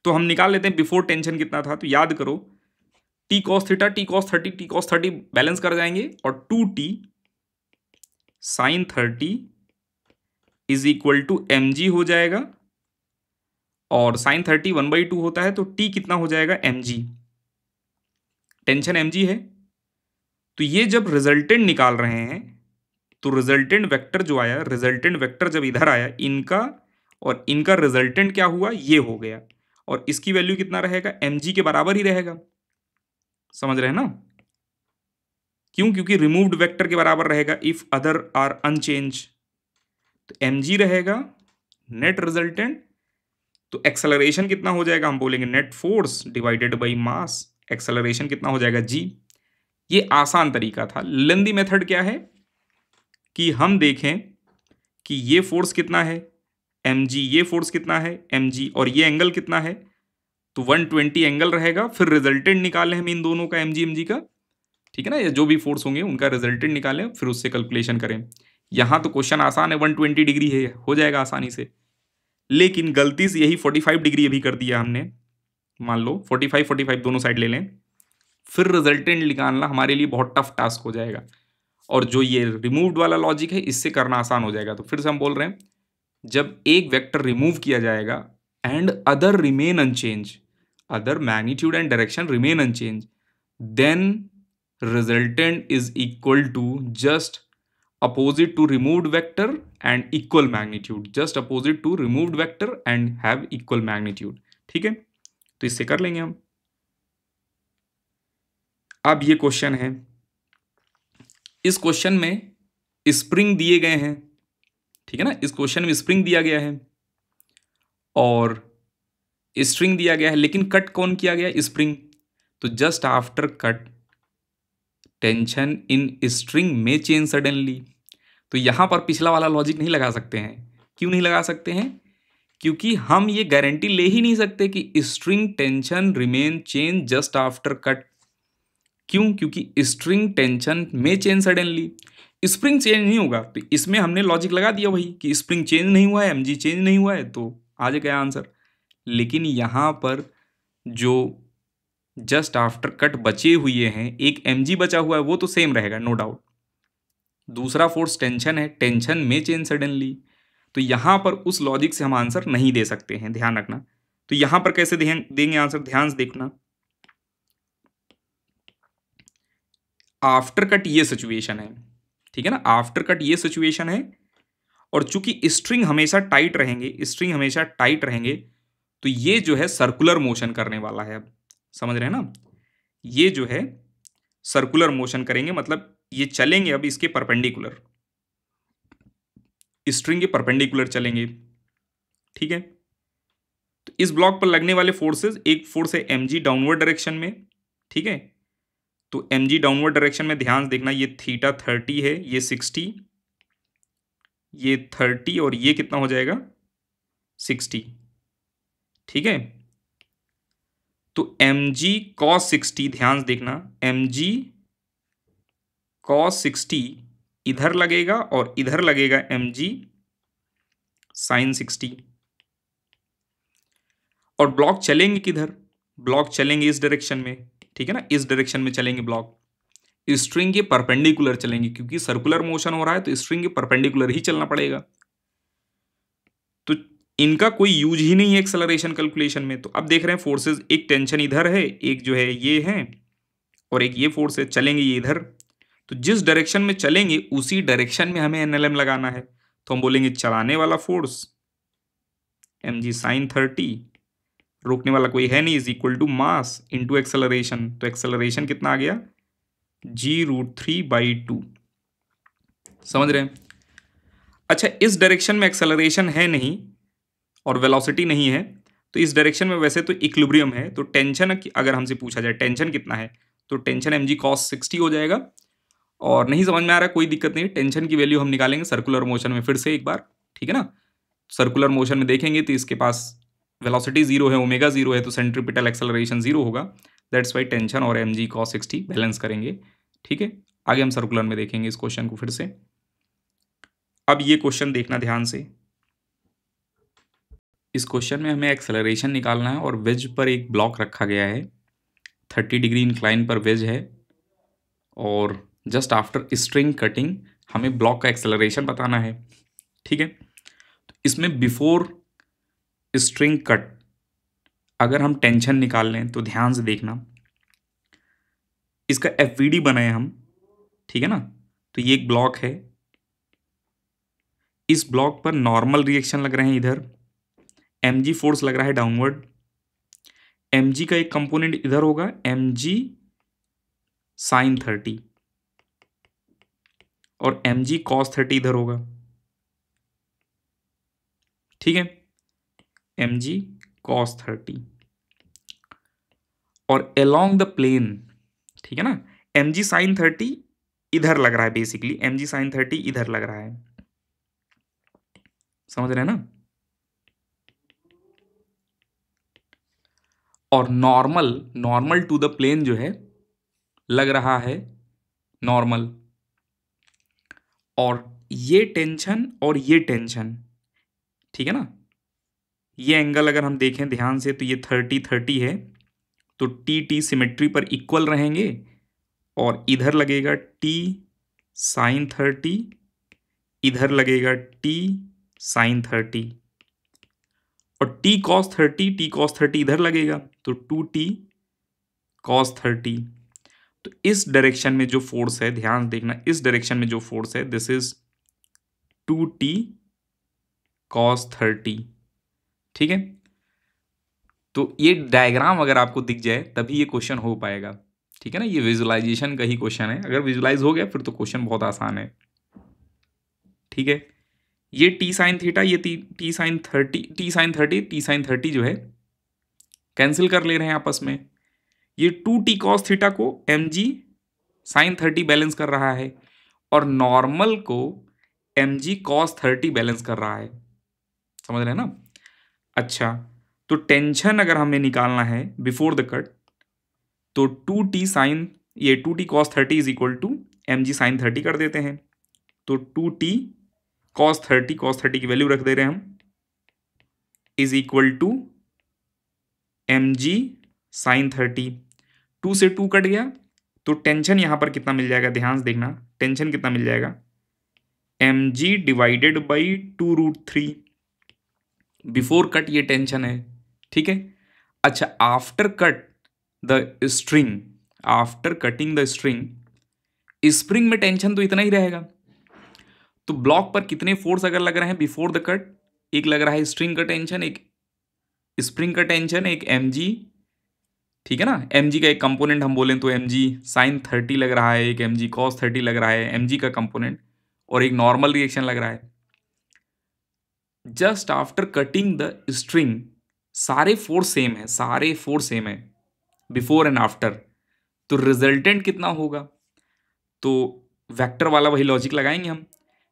तो हम निकाल लेते हैं बिफोर टेंशन कितना था। तो याद करो T cos theta, T cos 30, T cos 30 balance कर जाएंगे और 2t sine 30 is equal to mg हो जाएगा, और साइन 30 1/2 होता है तो t कितना हो जाएगा mg, टेंशन mg है। तो ये जब रिजल्टेंट निकाल रहे हैं तो रिजल्टेंट वेक्टर जो आया, रिजल्टेंट वेक्टर जब इधर आया, इनका और इनका रिजल्टेंट क्या हुआ, ये हो गया, और इसकी वैल्यू कितना रहेगा, mg के बराबर ही रहेगा। समझ रहे हैं ना, क्यों, क्योंकि रिमूव्ड वेक्टर के बराबर रहेगा इफ अदर आर अनचेंज। तो mg रहेगा नेट रिजल्टेंट। तो एक्सेलरेशन कितना हो जाएगा, हम बोलेंगे net force divided by mass, acceleration कितना हो जाएगा g। ये आसान तरीका था। लेंदी मेथड क्या है कि हम देखें कि ये फोर्स कितना है mg, ये फोर्स कितना है mg, और ये एंगल कितना है, तो 120 एंगल रहेगा। फिर रिजल्टेंट निकालें हम इन दोनों का mg का, ठीक है ना, या जो भी फोर्स होंगे उनका रिजल्टेंट निकालें, फिर उससे कैलकुलेशन करें। यहां तो क्वेश्चन आसान है, 120 डिग्री है, हो जाएगा आसानी से। लेकिन गलती से यही 45 डिग्री अभी कर दिया हमने, मान लो 45 दोनों साइड ले लें, फिर रिजल्टेंट निकालना हमारे लिए बहुत टफ टास्क हो जाएगा। और जो ये रिमूव्ड वाला लॉजिक है इससे करना आसान हो जाएगा। तो फिर से हम बोल रहे हैं जब एक वेक्टर रिमूव किया जाएगा and other remain unchanged, other magnitude and direction remain unchanged, then resultant is equal to just opposite to removed vector and equal magnitude, just opposite to removed vector and have equal magnitude। ठीक है, तो इससे कर लेंगे हम। अब ये क्वेश्चन है, इस क्वेश्चन में स्प्रिंग दिए गए हैं, ठीक है ना, इस क्वेश्चन में स्प्रिंग दिया गया है और स्ट्रिंग दिया गया है, लेकिन कट कौन किया गया, स्प्रिंग। तो just after cut tension in string में चेंज सडनली। तो यहाँ पर पिछला वाला लॉजिक नहीं लगा सकते हैं। क्यों नहीं लगा सकते हैं? क्योंकि हम ये गारंटी ले ही नहीं सकते कि string tension remain change just after cut. क्यों? क्योंकि स्ट्रिंग टेंशन में चेंज सडनली, स्प्रिंग चेंज नहीं होगा। तो इसमें हमने लॉजिक लगा दिया वही कि स्प्रिंग चेंज नहीं हुआ है, एमजी चेंज नहीं हुआ है, तो आ जाएगा आंसर। लेकिन यहाँ पर जो जस्ट आफ्टर कट बचे हुए हैं, एक एमजी बचा हुआ है, वो तो सेम रहेगा नो डाउट। दूसरा फोर्स टेंशन है, टेंशन में चेंज सडनली। तो यहां पर उस लॉजिक से हम आंसर नहीं दे सकते हैं, ध्यान रखना। तो यहां पर कैसे देंगे आंसर, ध्यान से देखना। आफ्टर कट ये सिचुएशन है, ठीक है ना, आफ्टर कट ये सिचुएशन है। और चूंकि स्ट्रिंग हमेशा टाइट रहेंगे, स्ट्रिंग हमेशा टाइट रहेंगे, तो ये जो है सर्कुलर मोशन करने वाला है। अब समझ रहे हैं ना, ये जो है सर्कुलर मोशन करेंगे, मतलब ये चलेंगे अब इसके परपेंडिकुलर, स्ट्रिंग के परपेंडिकुलर चलेंगे, ठीक है। तो इस ब्लॉक पर लगने वाले फोर्सेस, एक फोर्स है एमजी डाउनवर्ड डायरेक्शन में, ठीक है। तो एमजी डाउनवर्ड डायरेक्शन में ध्यान से देखना, ये थीटा 30 है, ये 60, ये 30 और ये कितना हो जाएगा 60, ठीक है। तो mg cos 60, ध्यान से देखना, mg cos 60 इधर लगेगा और इधर लगेगा mg sin 60। और ब्लॉक चलेंगे किधर, ब्लॉक चलेंगे इस डायरेक्शन में, ठीक है ना, इस डायरेक्शन में चलेंगे ब्लॉक, स्ट्रिंग के परपेंडिकुलर चलेंगे, क्योंकि सर्कुलर मोशन हो रहा है तो स्ट्रिंग के परपेंडिकुलर ही चलना पड़ेगा। तो इनका कोई यूज ही नहीं है एक्सेलरेशन कैलकुलेशन में। तो अब देख रहे हैं फोर्सेस, एक टेंशन इधर है, एक जो है ये है, और एक ये फोर्स है, चलेंगे ये इधर। तो जिस डायरेक्शन में चलेंगे उसी डायरेक्शन में हमें एनएलएम लगाना है। तो हम बोलेंगे चलाने वाला फोर्स mg sin 30, रोकने वाला कोई है नहीं, is equal to mass into acceleration. तो एक्सेलरेशन कितना आ गया g√3/2। समझ रहे हैं? अच्छा, इस डायरेक्शन में एक्सेलरेशन है नहीं और वेलोसिटी नहीं है, तो इस डायरेक्शन में वैसे तो इक्विलिब्रियम है। तो टेंशन अगर हमसे पूछा जाए टेंशन कितना है, तो टेंशन mg cos 60 हो जाएगा। और नहीं समझ में आ रहा है, कोई दिक्कत नहीं, टेंशन की वैल्यू हम निकालेंगे सर्कुलर मोशन में फिर से एक बार, ठीक है ना। सर्कुलर मोशन में देखेंगे तो इसके पास वेलोसिटी 0 है, ओमेगा 0 है, तो सेंट्रीपिटल एक्सेलरेशन 0 होगा। दैट्स वाई टेंशन और mg cos 60 बैलेंस करेंगे, ठीक है। आगे हम सर्कुलर में देखेंगे इस क्वेश्चन को फिर से। अब ये क्वेश्चन देखना ध्यान से, इस क्वेश्चन में हमें एक्सेलरेशन निकालना है और वेज पर एक ब्लॉक रखा गया है, 30 डिग्री इंक्लाइन पर वेज है, और जस्ट आफ्टर स्ट्रिंग कटिंग हमें ब्लॉक का एक्सेलरेशन बताना है, ठीक है। तो इसमें बिफोर स्ट्रिंग कट अगर हम टेंशन निकाल लें तो ध्यान से देखना, इसका एफवीडी बनाए हम, ठीक है ना। तो ये एक ब्लॉक है, इस ब्लॉक पर नॉर्मल रिएक्शन लग रहे हैं, इधर mg फोर्स लग रहा है डाउनवर्ड, mg का एक कंपोनेंट इधर होगा mg sin 30 और mg cos 30 इधर होगा, ठीक है, mg cos 30। और along द प्लेन, ठीक है ना, mg sin 30 इधर लग रहा है, बेसिकली mg sin 30 इधर लग रहा है, समझ रहे हैं ना। और नॉर्मल टू द प्लेन जो है लग रहा है नॉर्मल, और ये टेंशन और ये टेंशन, ठीक है ना, ये एंगल अगर हम देखें ध्यान से तो ये 30 है, तो टी सिमेट्री पर इक्वल रहेंगे, और इधर लगेगा t sin 30, इधर लगेगा t sin 30, और t cos 30 इधर लगेगा, तो 2t cos 30। तो इस डायरेक्शन में जो फोर्स है, ध्यान देखना, इस डायरेक्शन में जो फोर्स है दिस इज 2t cos 30, ठीक है। तो ये डायग्राम अगर आपको दिख जाए तभी ये क्वेश्चन हो पाएगा, ठीक है ना। ये विजुअलाइजेशन का ही क्वेश्चन है, अगर विजुअलाइज हो गया फिर तो क्वेश्चन बहुत आसान है, ठीक है। ये t sin थीटा, ये t sin 30 जो है कैंसिल कर ले रहे हैं आपस में। ये 2t cos थीटा को mg sin 30 बैलेंस कर रहा है, और नॉर्मल को mg cos 30 बैलेंस कर रहा है, समझ रहे हैं ना। अच्छा, तो टेंशन अगर हमें निकालना है बिफोर द कट, तो 2t साइन, ये 2t cos 30 is equal to mg sine 30 कर देते हैं। तो 2t cos 30 की वैल्यू रख दे रहे हैं हम, is equal to mg sine 30। 2 से 2 कट गया, तो टेंशन यहां पर कितना मिल जाएगा, ध्यान से देखना, टेंशन कितना मिल जाएगा, mg divided by 2√3। Before cut ये टेंशन है, ठीक है। अच्छा, after cut the string, after cutting the string, spring में टेंशन तो इतना ही रहेगा। तो ब्लॉक पर कितने फोर्स अगर लग रहे हैं बिफोर द कट, एक लग रहा है स्ट्रिंग का टेंशन, एक स्प्रिंग का टेंशन, एक mg, ठीक है ना। mg का एक कंपोनेंट हम बोलें तो mg साइन 30 लग रहा है, एक mg cos 30 लग रहा है, mg का कंपोनेंट, और एक नॉर्मल रिएक्शन लग रहा है। Just after cutting the string सारे फोर्स सेम है, सारे फोर्स सेम है बिफोर एंड आफ्टर, तो रिजल्टेंट कितना होगा। तो वेक्टर वाला वही लॉजिक लगाएंगे हम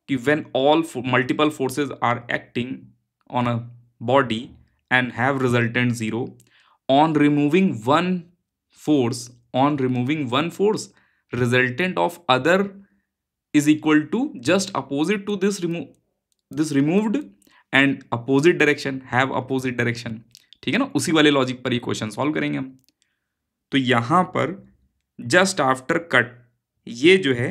कि when all multiple forces are acting on a body and have resultant zero, on removing one force, on removing one force resultant of other is equal to just opposite to this removed and opposite direction, have opposite direction, ठीक है ना। उसी वाले लॉजिक पर ये क्वेश्चन सॉल्व करेंगे हम। तो यहां पर जस्ट आफ्टर कट, ये जो है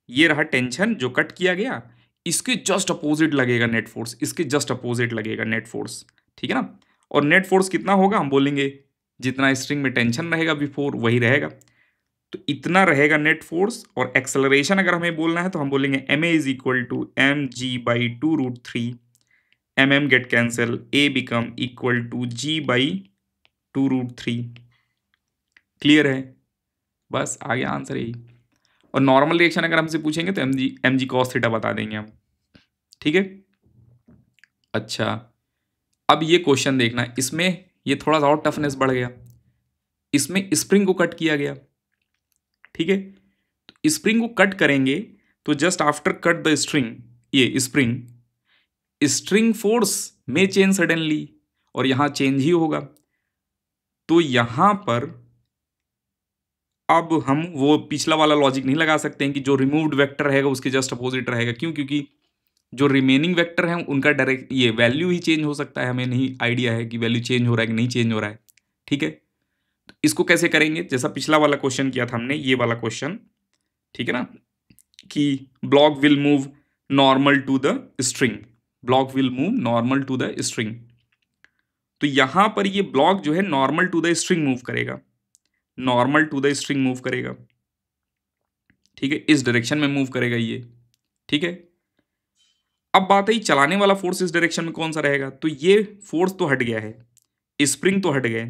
ये रहा टेंशन जो कट किया गया, इसके जस्ट अपोजिट लगेगा नेट फोर्स, इसके जस्ट अपोजिट लगेगा नेट फोर्स, ठीक है ना। और नेट फोर्स कितना होगा हम बोलेंगे, जितना स्ट्रिंग में टेंशन रहेगा बिफोर वही रहेगा, तो इतना रहेगा नेट फोर्स। और एक्सेलरेशन अगर हमें बोलना है तो हम बोलेंगे ma is equal to mg by 2√3, mm get cancel, a become equal to g by 2√3। Clear है, बस आ गया आंसर यही। और नॉर्मल रिएक्शन अगर हमसे पूछेंगे तो mg cos थीटा बता देंगे हम, ठीक है। अच्छा, अब ये क्वेश्चन देखना, इसमें ये थोड़ा सा और टफनेस बढ़ गया, इसमें स्प्रिंग को कट किया गया, ठीक है। तो स्प्रिंग को कट करेंगे तो just after cut the string, ये स्ट्रिंग फोर्स में चेंज सडनली, और यहां चेंज ही होगा। तो यहां पर अब हम वो पिछला वाला लॉजिक नहीं लगा सकते हैं कि जो रिमूव्ड वेक्टर रहेगा उसके जस्ट अपोजिट रहेगा, क्यों, क्योंकि जो रिमेनिंग वेक्टर है उनका डायरेक्ट ये वैल्यू ही चेंज हो सकता है, हमें नहीं आइडिया है कि वैल्यू चेंज हो रहा है कि नहीं चेंज हो रहा है, ठीक है। तो इसको कैसे करेंगे, जैसा पिछला वाला क्वेश्चन किया था हमने, ये वाला क्वेश्चन, ठीक है ना, कि block will move normal to the string, block will move normal to the string. तो यहां पर ये ब्लॉक जो है normal to the string move करेगा, normal to the string move करेगा, ठीक है, इस डायरेक्शन में मूव करेगा ये, ठीक है। अब बात है चलाने वाला फोर्स इस डायरेक्शन में कौन सा रहेगा, तो ये फोर्स तो हट गया है, स्प्रिंग तो हट गए,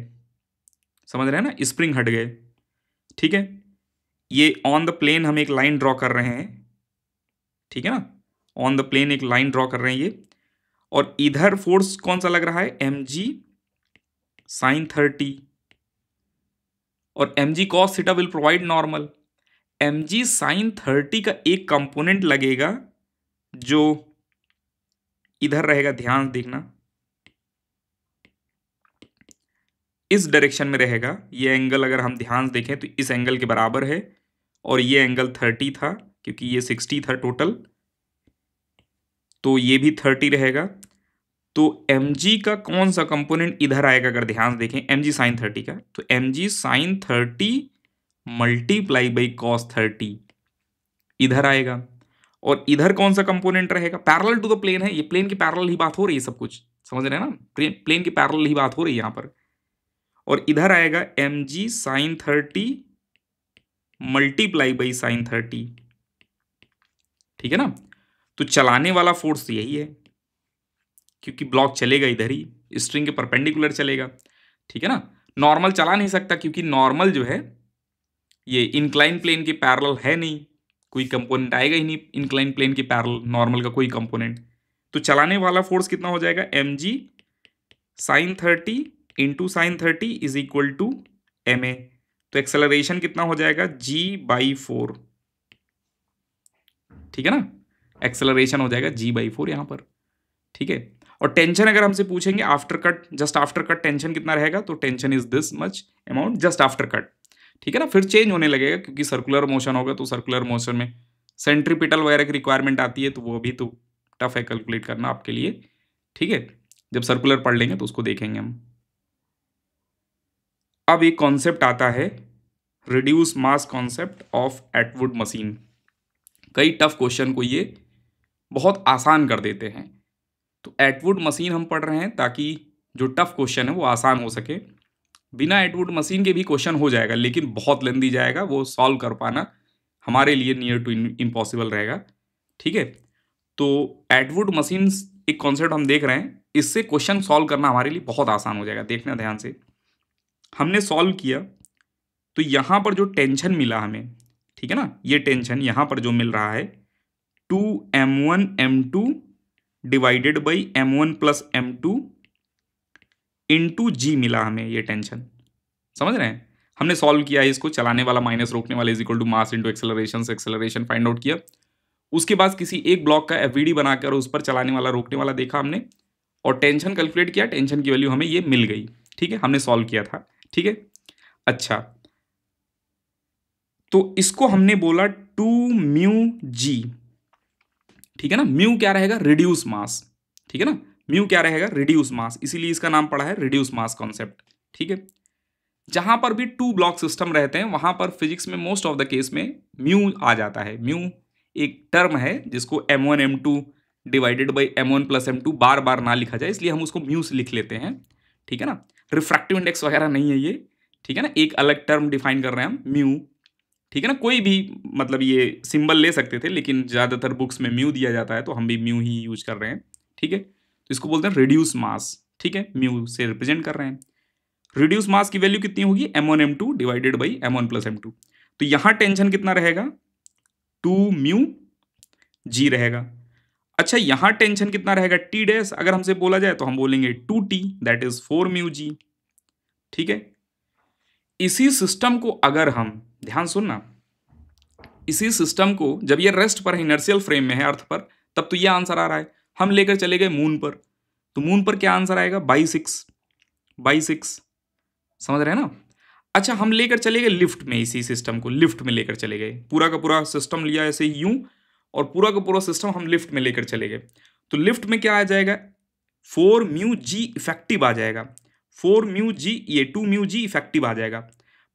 समझ रहे हैं ना, स्प्रिंग हट गए, ठीक है। ये ऑन द प्लेन हम एक लाइन ड्रॉ कर रहे हैं, ठीक है ना, ऑन द प्लेन एक लाइन ड्रॉ कर रहे हैं ये, और इधर फोर्स कौन सा लग रहा है, mg साइन 30, और mg cos theta will provide normal. mg sine 30 का एक कंपोनेंट लगेगा जो इधर रहेगा, ध्यान देखना, इस डायरेक्शन में रहेगा। ये एंगल अगर हम ध्यान देखें तो इस एंगल के बराबर है, और ये एंगल 30 था क्योंकि ये 60 था टोटल, तो ये भी 30 रहेगा। तो mg का कौन सा कंपोनेंट इधर आएगा, अगर ध्यान देखें mg साइन 30 का, तो mg sine 30 multiply by cos 30 इधर आएगा। और इधर कौन सा कंपोनेंट रहेगा, पैरेलल टू द प्लेन है, ये प्लेन के पैरेलल ही बात हो रही है, सब कुछ समझ रहे हैं ना, प्लेन के पैरेलल ही बात हो रही है यहां पर। और इधर आएगा mg sine 30 multiply by sine 30, ठीक है ना। तो चलाने वाला फोर्स यही है, क्योंकि ब्लॉक चलेगा इधर ही, स्ट्रिंग के परपेंडिकुलर चलेगा, ठीक है ना। नॉर्मल चला नहीं सकता क्योंकि नॉर्मल जो है ये इंक्लाइन प्लेन के पैरेलल है नहीं, कोई कंपोनेंट आएगा ही नहीं इंक्लाइन प्लेन के पैरेलल, नॉर्मल का कोई कंपोनेंट। तो चलाने वाला फोर्स कितना हो जाएगा, mg sine 30 into sine 30 is equal to ma। तो एक्सेलरेशन कितना हो जाएगा, g बाई 4, ठीक है ना। एक्सेलरेशन हो जाएगा g/4 यहाँ पर, ठीक है। और टेंशन अगर हमसे पूछेंगे after cut, just after cut tension कितना रहेगा, तो tension is this much amount just after cut, ठीक है ना। फिर चेंज होने लगेगा क्योंकि सर्कुलर मोशन होगा, तो सर्कुलर मोशन में सेंट्रीपिटल वगैरह की रिक्वायरमेंट आती है, तो वो भी तो टफ है कैलकुलेट करना आपके लिए, ठीक है। जब सर्कुलर पढ़ लेंगे तो उसको देखेंगे हम। अब एक कॉन्सेप्ट आता है reduce mass concept of Atwood machine. कई टफ क्वेश्चन को ये बहुत आसान कर देते हैं। तो एटवुड मशीन हम पढ़ रहे हैं ताकि जो टफ क्वेश्चन है वो आसान हो सके। बिना एटवुड मशीन के भी क्वेश्चन हो जाएगा, लेकिन बहुत लेंदी जाएगा, वो सॉल्व कर पाना हमारे लिए नियर टू इम्पॉसिबल रहेगा, ठीक है। तो एटवुड मशीन एक कॉन्सेप्ट हम देख रहे हैं, इससे क्वेश्चन सॉल्व करना हमारे लिए बहुत आसान हो जाएगा। देखना ध्यान से, हमने सॉल्व किया तो यहाँ पर जो टेंशन मिला हमें, ठीक है ना, ये टेंशन यहाँ पर जो मिल रहा है 2m1m2 divided by m1 plus m2 into g मिला हमें, ये टेंशन समझ रहे हैं। हमने सॉल्व किया है इसको, चलाने वाला माइनस रोकने वाला is equal to mass into acceleration से एक्सेलरेशन फाइंड आउट किया। उसके बाद किसी एक ब्लॉक का एफवीडी बनाकर उस पर चलाने वाला रोकने वाला देखा हमने, और टेंशन कैलकुलेट किया, टेंशन की वैल्यू हमें ये मिल गई, ठीक है, हमने सॉल्व किया था, ठीक है। अच्छा, तो इसको हमने बोला 2μg, ठीक है ना। म्यू क्या रहेगा, रिड्यूस मास, ठीक है ना, म्यू क्या रहेगा, रिड्यूस मास, इसीलिए इसका नाम पड़ा है रिड्यूस मास कॉन्सेप्ट, ठीक है। जहां पर भी टू ब्लॉक सिस्टम रहते हैं वहां पर फिजिक्स में मोस्ट ऑफ द केस में म्यू आ जाता है। म्यू एक टर्म है जिसको m1 m2 divided by m1 plus m2 बार बार ना लिखा जाए, इसलिए हम उसको म्यू से लिख लेते हैं, ठीक है ना। रिफ्रैक्टिव इंडेक्स वगैरह नहीं है ये, ठीक है ना, एक अलग टर्म डिफाइन कर रहे हैं हम, म्यू, ठीक है ना। कोई भी मतलब ये सिंबल ले सकते थे, लेकिन ज़्यादातर बुक्स में म्यू दिया जाता है, तो हम भी म्यू ही यूज कर रहे हैं, ठीक है। तो इसको बोलते हैं रिड्यूस मास, ठीक है, म्यू से रिप्रेजेंट कर रहे हैं। रिड्यूस मास की वैल्यू कितनी होगी, m1 m2 divided by m1 plus m2। तो यहां टेंशन कितना रहेगा, 2μg रहेगा। अच्छा, यहां टेंशन कितना रहेगा, t डैश, अगर हमसे बोला जाए तो हम बोलेंगे 2t, दैट इज 4μg, ठीक है। इसी सिस्टम को अगर हम, ध्यान सुनना, इसी सिस्टम को जब ये रेस्ट पर है, इनर्शियल फ्रेम में है अर्थ पर, तब तो ये आंसर आ रहा है। हम लेकर चले गए मून पर, तो मून पर क्या आंसर आएगा, बाई सिक्स, समझ रहे हैं ना। अच्छा, हम लेकर चले गए लिफ्ट में, इसी सिस्टम को लिफ्ट में लेकर चले गए, पूरा का पूरा सिस्टम लिया ऐसे ही यूं, और पूरा का पूरा सिस्टम हम लिफ्ट में लेकर चले गए, तो लिफ्ट में क्या आ जाएगा, 4μg इफेक्टिव आ जाएगा, 4μg, ये 2μg इफेक्टिव आ जाएगा।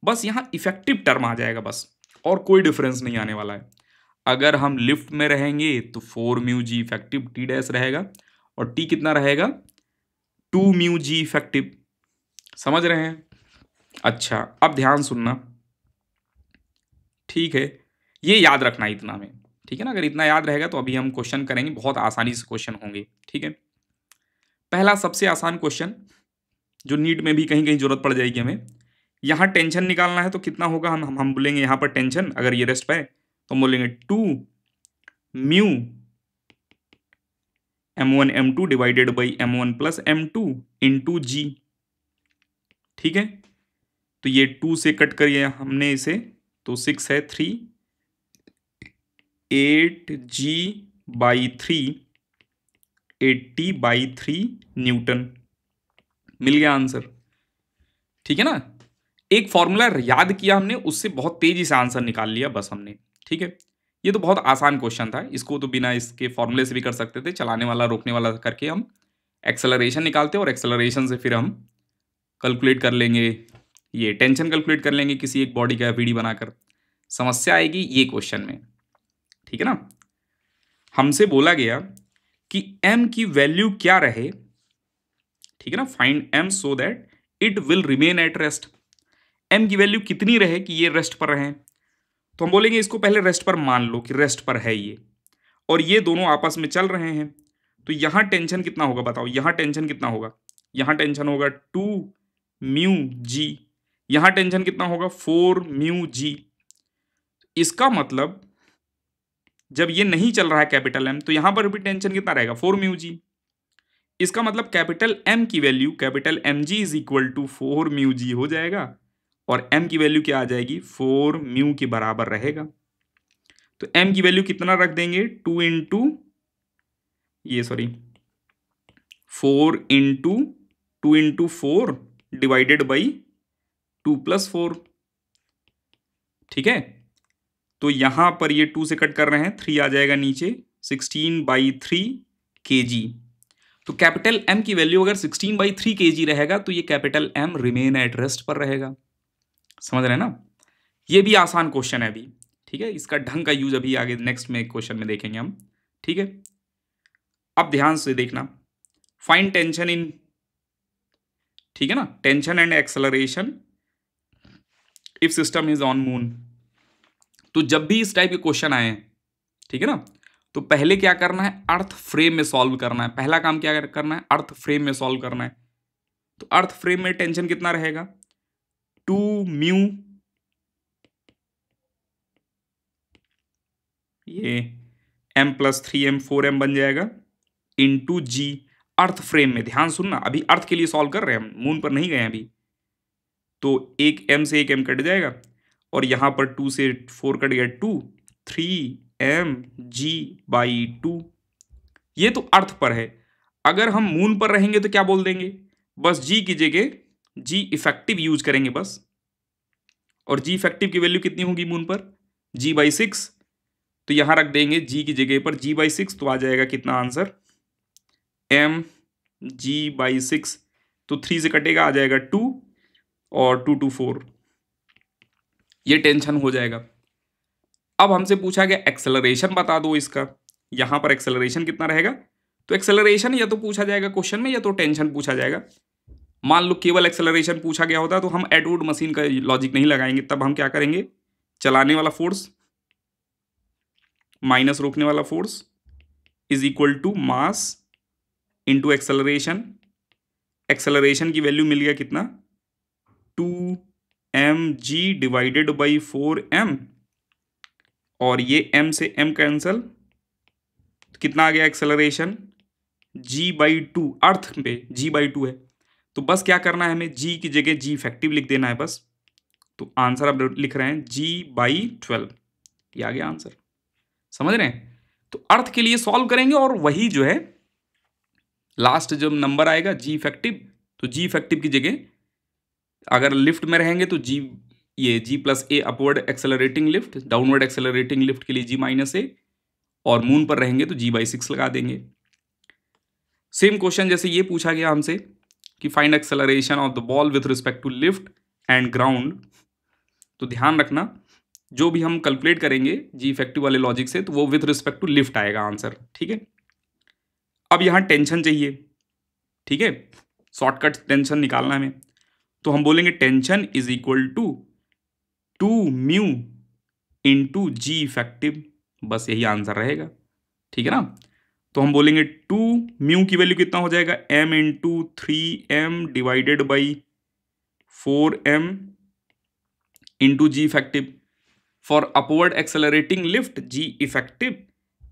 बस यहाँ इफेक्टिव टर्म आ जाएगा बस, और कोई डिफरेंस नहीं आने वाला है। अगर हम लिफ्ट में रहेंगे तो 4μg इफेक्टिव टी डैश रहेगा, और टी कितना रहेगा, 2μg इफेक्टिव, समझ रहे हैं। अच्छा, अब ध्यान सुनना, ठीक है, ये याद रखना इतना में, ठीक है ना। अगर इतना याद रहेगा तो अभी हम क्वेश्चन करेंगे, बहुत आसानी से क्वेश्चन होंगे, ठीक है। पहला सबसे आसान क्वेश्चन जो नीट में भी कहीं कहीं जरूरत पड़ जाएगी हमें, यहाँ टेंशन निकालना है, तो कितना होगा, हम बोलेंगे यहाँ पर टेंशन अगर ये रेस्ट पे है तो हम बोलेंगे 2μ m1 m2 divided by m1 plus m2 into g, ठीक है। तो ये 2 से कट करिए हमने इसे, तो 6 है 3, 8g/3, 80/3 न्यूटन, मिल गया आंसर, ठीक है ना। एक फॉर्मूला याद किया हमने, उससे बहुत तेजी से आंसर निकाल लिया बस हमने, ठीक है। ये तो बहुत आसान क्वेश्चन था, इसको तो बिना इसके फॉर्मूले से भी कर सकते थे, चलाने वाला रोकने वाला करके हम एक्सेलरेशन निकालते, और एक्सेलरेशन से फिर हम कैलकुलेट कर लेंगे, ये टेंशन कैलकुलेट कर लेंगे किसी एक बॉडी का एफवीडी बनाकर। समस्या आएगी ये क्वेश्चन में, ठीक है ना। हमसे बोला गया कि m की वैल्यू क्या रहे, ठीक है ना, find m so that it will remain at rest. m की वैल्यू कितनी रहे कि ये रेस्ट पर रहे, तो हम बोलेंगे इसको पहले रेस्ट पर मान लो कि रेस्ट पर है ये, और ये दोनों आपस में चल रहे हैं, तो यहां टेंशन कितना होगा बताओ, यहां टेंशन कितना होगा, यहां टेंशन होगा 2μg, यहां टेंशन कितना होगा 4μg। इसका मतलब जब ये नहीं चल रहा है कैपिटल M, तो यहां पर भी टेंशन कितना रहेगा 4μg। इसका मतलब कैपिटल M की value capital mg is equal to 4μg हो जाएगा, और m की वैल्यू क्या आ जाएगी 4μ के बराबर रहेगा। तो m की वैल्यू कितना रख देंगे, 2 इंटू ये sorry 4 into 2 into 4 divided by 2 plus 4। ठीक है, तो यहां पर ये 2 से कट कर रहे हैं, 3 आ जाएगा नीचे, 16/3 kg। तो कैपिटल M की वैल्यू अगर 16/3 kg रहेगा तो ये capital M remain at rest पर रहेगा। समझ रहे हैं ना? ये भी आसान क्वेश्चन है अभी। ठीक है, इसका ढंग का यूज अभी आगे नेक्स्ट में क्वेश्चन में देखेंगे हम। ठीक है, अब ध्यान से देखना, फाइंड टेंशन इन, ठीक है ना, tension and acceleration if system is on moon. तो जब भी इस टाइप के क्वेश्चन आए हैं, ठीक है ना, तो पहले क्या करना है, अर्थ फ्रेम में सॉल्व करना है। पहला काम क्या करना है, अर्थ फ्रेम में सॉल्व करना है। तो अर्थ फ्रेम में टेंशन कितना रहेगा, 2 म्यू, ये m प्लस 3m 4m बन जाएगा, इंटू जी। अर्थ फ्रेम में ध्यान सुनना, अभी अर्थ के लिए सॉल्व कर रहे हैं हम, मून पर नहीं गए अभी। तो एक m से एक m कट जाएगा, और यहां पर 2 से 4 कट गया, 2 3m g/2। ये तो अर्थ पर है। अगर हम मून पर रहेंगे तो क्या बोल देंगे, बस जी की जगह जी इफेक्टिव यूज करेंगे बस। और जी इफेक्टिव की वैल्यू कितनी होगी मून पर, g/6। तो यहां रख देंगे जी की जगह पर g/6, तो आ जाएगा कितना आंसर, m g/6। तो 3 से कटेगा, आ जाएगा 2, और 2 2 4। ये टेंशन हो जाएगा। अब हमसे पूछा गया एक्सेलरेशन बता दो इसका। यहां पर एक्सेलरेशन कितना रहेगा, तो एक्सेलरेशन या तो पूछा जाएगा क्वेश्चन में, या तो टेंशन पूछा जाएगा। मान लो केवल एक्सेलरेशन पूछा गया होता तो हम एडवर्ड मशीन का लॉजिक नहीं लगाएंगे, तब हम क्या करेंगे, चलाने वाला फोर्स माइनस रोकने वाला force is equal to mass into acceleration. Acceleration की वैल्यू मिल गया कितना, 2mg डिवाइडेड बाई 4m, और ये m से m कैंसल, तो कितना आ गया एक्सेलरेशन, g/2। अर्थ पे g/2 है, तो बस क्या करना है हमें, g की जगह g इफेक्टिव लिख देना है बस। तो आंसर अब लिख रहे हैं g/12, ये आ गया आंसर। समझ रहे हैं? तो अर्थ के लिए सॉल्व करेंगे, और वही जो है लास्ट जब नंबर आएगा g इफेक्टिव, तो g इफेक्टिव की जगह अगर लिफ्ट में रहेंगे तो g, ये g+a upward accelerating lift, downward accelerating lift के लिए g-a, और मून पर रहेंगे तो g/6 लगा देंगे। सेम क्वेश्चन जैसे ये पूछा गया हमसे कि find acceleration of the ball with respect to lift and ground. तो ध्यान रखना, जो भी हम कैलकुलेट करेंगे जी इफेक्टिव वाले लॉजिक से, तो वो विथ रिस्पेक्ट टू लिफ्ट आएगा आंसर। ठीक है, अब यहां टेंशन चाहिए। ठीक है, शॉर्टकट टेंशन निकालना है हमें, तो हम बोलेंगे tension is equal to 2 mu into ji effective, बस यही आंसर रहेगा। ठीक है ना, तो हम बोलेंगे 2 म्यू की वैल्यू कितना हो जाएगा, m into 3m divided by 4m into ji effective. For upward accelerating lift g effective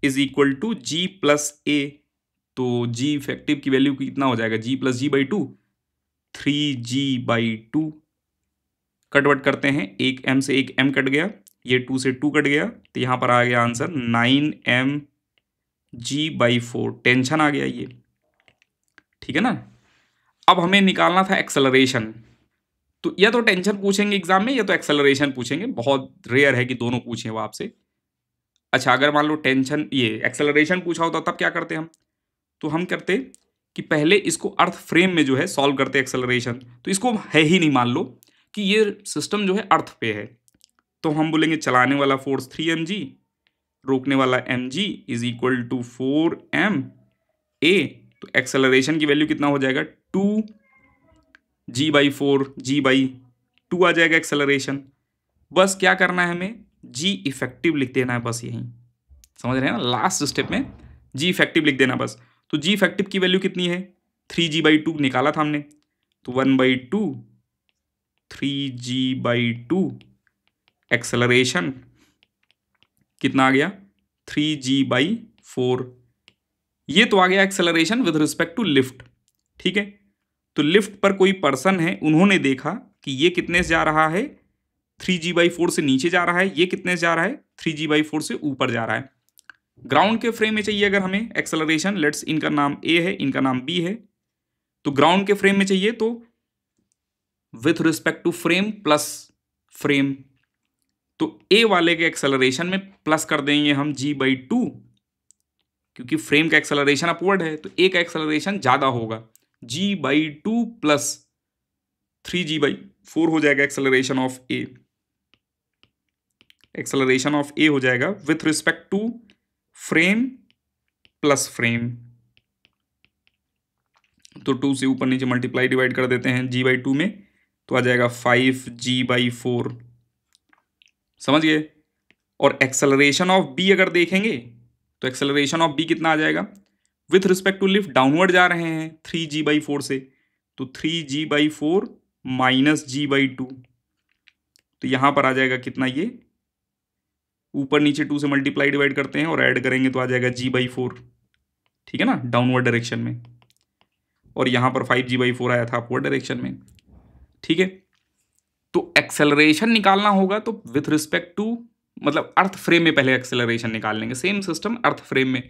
is equal to g+a। तो जी इफेक्टिव की वैल्यू कितना हो जाएगा, g+g/2, 3g/2। कटवट करते हैं, एक m से एक m कट गया, ये 2 से 2 कट गया, तो यहां पर आ गया आंसर 9m g/4। टेंशन आ गया ये। ठीक है ना, अब हमें निकालना था एक्सेलरेशन। तो या तो टेंशन पूछेंगे एग्जाम में, या तो एक्सेलरेशन पूछेंगे, बहुत रेयर है कि दोनों पूछें वो आपसे। अच्छा, अगर मान लो टेंशन ये एक्सेलरेशन पूछा होता तब क्या करते हम, तो हम करते कि पहले इसको अर्थ फ्रेम में जो है सॉल्व करते एक्सेलरेशन। तो इसको है ही नहीं, मान लो कि ये सिस्टम जो है अर्थ पे है, तो हम बोलेंगे चलाने वाला फोर्स 3mg, रोकने वाला mg is equal to 4ma। तो एक्सेलरेशन की वैल्यू कितना हो जाएगा, 2g/4, g/2 आ जाएगा एक्सेलरेशन। बस क्या करना है हमें, g इफेक्टिव लिख देना है बस, यहीं समझ रहे हैं ना, लास्ट स्टेप में g इफेक्टिव लिख देना बस। तो g इफेक्टिव की वैल्यू कितनी है, 3g/2 निकाला था हमने, तो 1/2 3g/2। एक्सेलरेशन कितना आ गया, 3g/4। ये तो आ गया acceleration with respect to lift. ठीक है, तो लिफ्ट पर कोई पर्सन है, उन्होंने देखा कि ये कितने से जा रहा है, 3g/4 से नीचे जा रहा है, ये कितने से जा रहा है, 3g/4 से ऊपर जा रहा है। ग्राउंड के फ्रेम में चाहिए अगर हमें एक्सेलरेशन, लेट्स इनका नाम ए है, इनका नाम बी है, तो ग्राउंड के फ्रेम में चाहिए तो with respect to frame plus frame, तो ए वाले के एक्सेलरेशन में प्लस कर देंगे हम g/2, क्योंकि फ्रेम का एक्सेलरेशन अपवर्ड है तो ए का एक्सेलरेशन ज्यादा होगा, g/2 प्लस 3g/4 हो जाएगा acceleration of a. Acceleration of a हो जाएगा with respect to frame plus frame, तो 2 से ऊपर नीचे मल्टीप्लाई डिवाइड कर देते हैं g/2 में, तो आ जाएगा 5g/4। समझ गए। और एक्सेलरेशन ऑफ बी अगर देखेंगे तो एक्सेलरेशन ऑफ बी कितना आ जाएगा, with respect to lift downward जा रहे हैं 3g/4 से, तो 3g/4 माइनस g/2, तो यहां पर आ जाएगा कितना, ये ऊपर नीचे 2 से मल्टीप्लाई डिवाइड करते हैं और ऐड करेंगे तो आ जाएगा g/4, ठीक है ना, डाउनवर्ड डायरेक्शन में, और यहां पर 5g/4 आया था अपवर्ड डायरेक्शन में, ठीक है। तो एक्सेलरेशन निकालना होगा तो विथ रिस्पेक्ट टू, मतलब अर्थ फ्रेम में पहले एक्सेलरेशन निकाल लेंगे, सेम सिस्टम अर्थ फ्रेम में,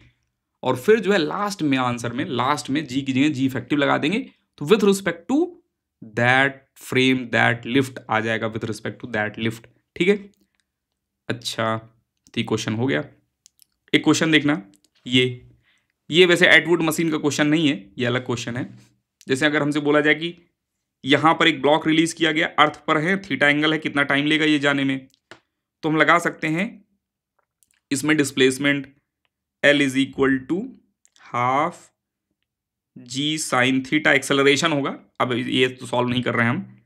और फिर जो है लास्ट में आंसर में लास्ट में जी की जगह जी इफेक्टिव लगा देंगे, तो with respect to that frame that lift आ जाएगा, with respect to that lift, ठीक है। अच्छा, तो क्वेश्चन हो गया। एक क्वेश्चन देखना, ये वैसे एटवुड मशीन का क्वेश्चन नहीं है, ये अलग क्वेश्चन है। जैसे अगर हमसे बोला जाए कि यहां पर एक ब्लॉक रिलीज किया गया, अर्थ पर है, थीटा एंगल है, कितना टाइम लेगा ये जाने में, तो हम लगा सकते हैं इसमें displacement L is equal to half g sine theta, acceleration होगा, अब ये तो सॉल्व नहीं कर रहे हैं हम,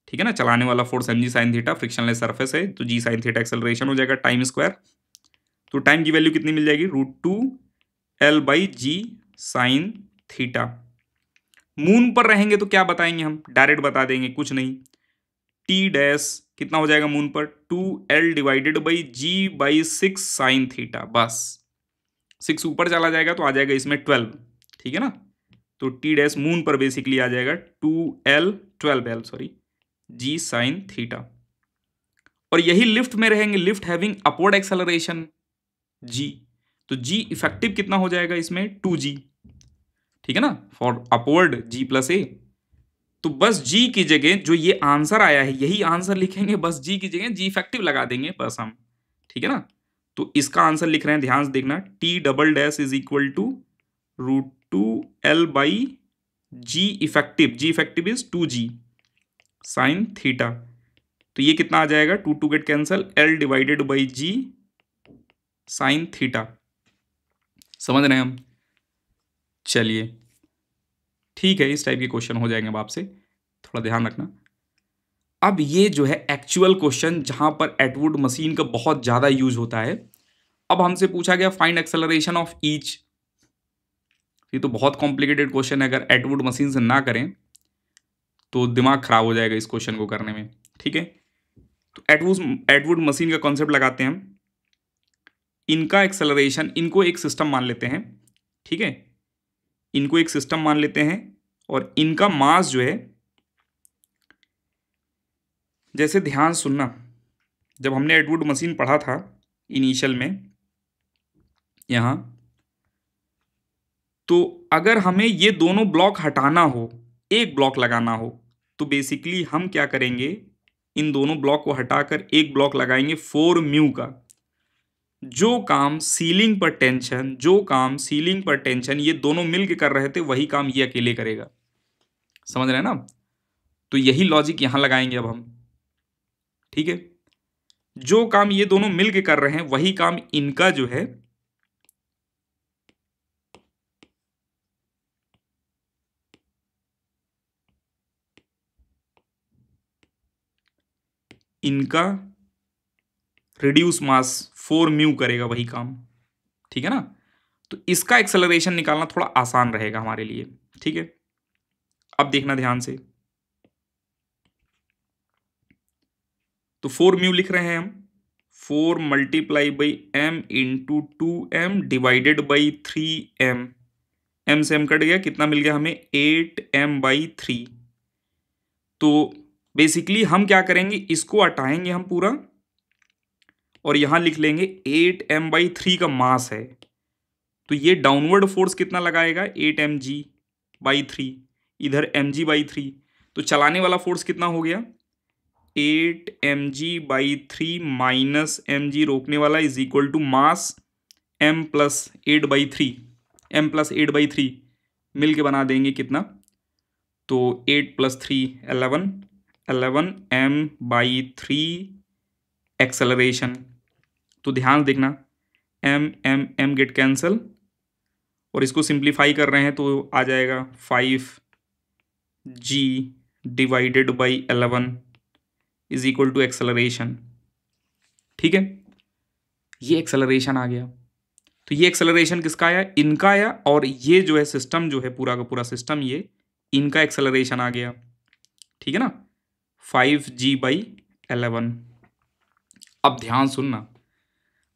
ठीक है ना, चलाने वाला force mg sine theta, frictionless surface है, तो जी साइन थीटा एक्सेलरेशन हो जाएगा टाइम स्क्वायर, तो टाइम की वैल्यू कितनी मिल जाएगी, √2L/g साइन थीटा। मून पर रहेंगे तो क्या बताएंगे हम, डायरेक्ट बता देंगे, कुछ नहीं, टी डैश कितना हो जाएगा मून पर, 2L/g/6 साइन थीटा, बस 6 ऊपर चला जाएगा तो आ जाएगा इसमें 12, ठीक है ना, तो टी डैश मून पर बेसिकली आ जाएगा 12L जी साइन थीटा। और यही लिफ्ट में रहेंगे, lift having upward acceleration g, तो g इफेक्टिव कितना हो जाएगा इसमें 2g, ठीक है ना, फॉर अपवर्ड g प्लस ए, तो बस g की जगह जो ये आंसर आया है यही आंसर लिखेंगे, बस g की जगह g इफेक्टिव लगा देंगे बस हम, ठीक है ना। तो इसका आंसर लिख रहे हैं, ध्यान से देखना, T double dash is equal to √2L/g effective, g effective is 2g sine theta, तो ये कितना आ जाएगा, 2 get cancel, L/g sine theta. समझ रहे हैं हम, चलिए ठीक है, इस टाइप के क्वेश्चन हो जाएंगे अब आपसे, थोड़ा ध्यान रखना। अब ये जो है एक्चुअल क्वेश्चन जहां पर एटवुड मशीन का बहुत ज्यादा यूज होता है। अब हमसे पूछा गया फाइंड एक्सेलरेशन ऑफ ईच, ये तो बहुत कॉम्प्लिकेटेड क्वेश्चन है, अगर एटवुड मशीन से ना करें तो दिमाग खराब हो जाएगा इस क्वेश्चन को करने में, ठीक है। तो एटवुड मशीन का कॉन्सेप्ट लगाते हैं हम, इनका एक्सेलरेशन, इनको एक सिस्टम मान लेते हैं, ठीक है, इनको एक सिस्टम मान लेते हैं, और इनका मास जो है, जैसे ध्यान सुनना, जब हमने एटवुड मशीन पढ़ा था इनिशियल में यहां, तो अगर हमें ये दोनों ब्लॉक हटाना हो, एक ब्लॉक लगाना हो, तो बेसिकली हम क्या करेंगे, इन दोनों ब्लॉक को हटाकर एक ब्लॉक लगाएंगे 4μ का। जो काम सीलिंग पर टेंशन ये दोनों मिलकर कर रहे थे, वही काम ये अकेले करेगा, समझ रहे हैं ना। तो यही लॉजिक यहां लगाएंगे अब हम, ठीक है। जो काम ये दोनों मिलकर कर रहे हैं वही काम इनका जो है इनका रिड्यूस मास 4μ करेगा, वही काम, ठीक है ना। तो इसका एक्सेलरेशन निकालना थोड़ा आसान रहेगा हमारे लिए, ठीक है। अब देखना ध्यान से, तो 4μ लिख रहे हैं हम, 4 multiply by m into 2m divided by 3m, m से m कट गया, कितना मिल गया हमें 8m/3, तो बेसिकली हम क्या करेंगे, इसको हटाएंगे हम पूरा और यहां लिख लेंगे 8m/3 का मास है, तो ये डाउनवर्ड फोर्स कितना लगाएगा 8mg/3, इधर mg/3, तो चलाने वाला फोर्स कितना हो गया 8mg/3 माइनस mg रोकने वाला is equal to mass m+8/3 मिल के बना देंगे कितना, तो 8 + 3 11 m/3 एक्सेलरेशन। तो ध्यान देखना m गेट कैंसल और इसको सिंप्लीफाई कर रहे हैं तो आ जाएगा 5g divided by 11 is equal to acceleration. ठीक है, ये एक्सेलरेशन आ गया। तो ये एक्सेलरेशन किसका आया, इनका आया, और ये जो है सिस्टम जो है पूरा का पूरा सिस्टम ये इनका एक्सेलरेशन आ गया। ठीक है ना, 5g/11। अब ध्यान सुनना,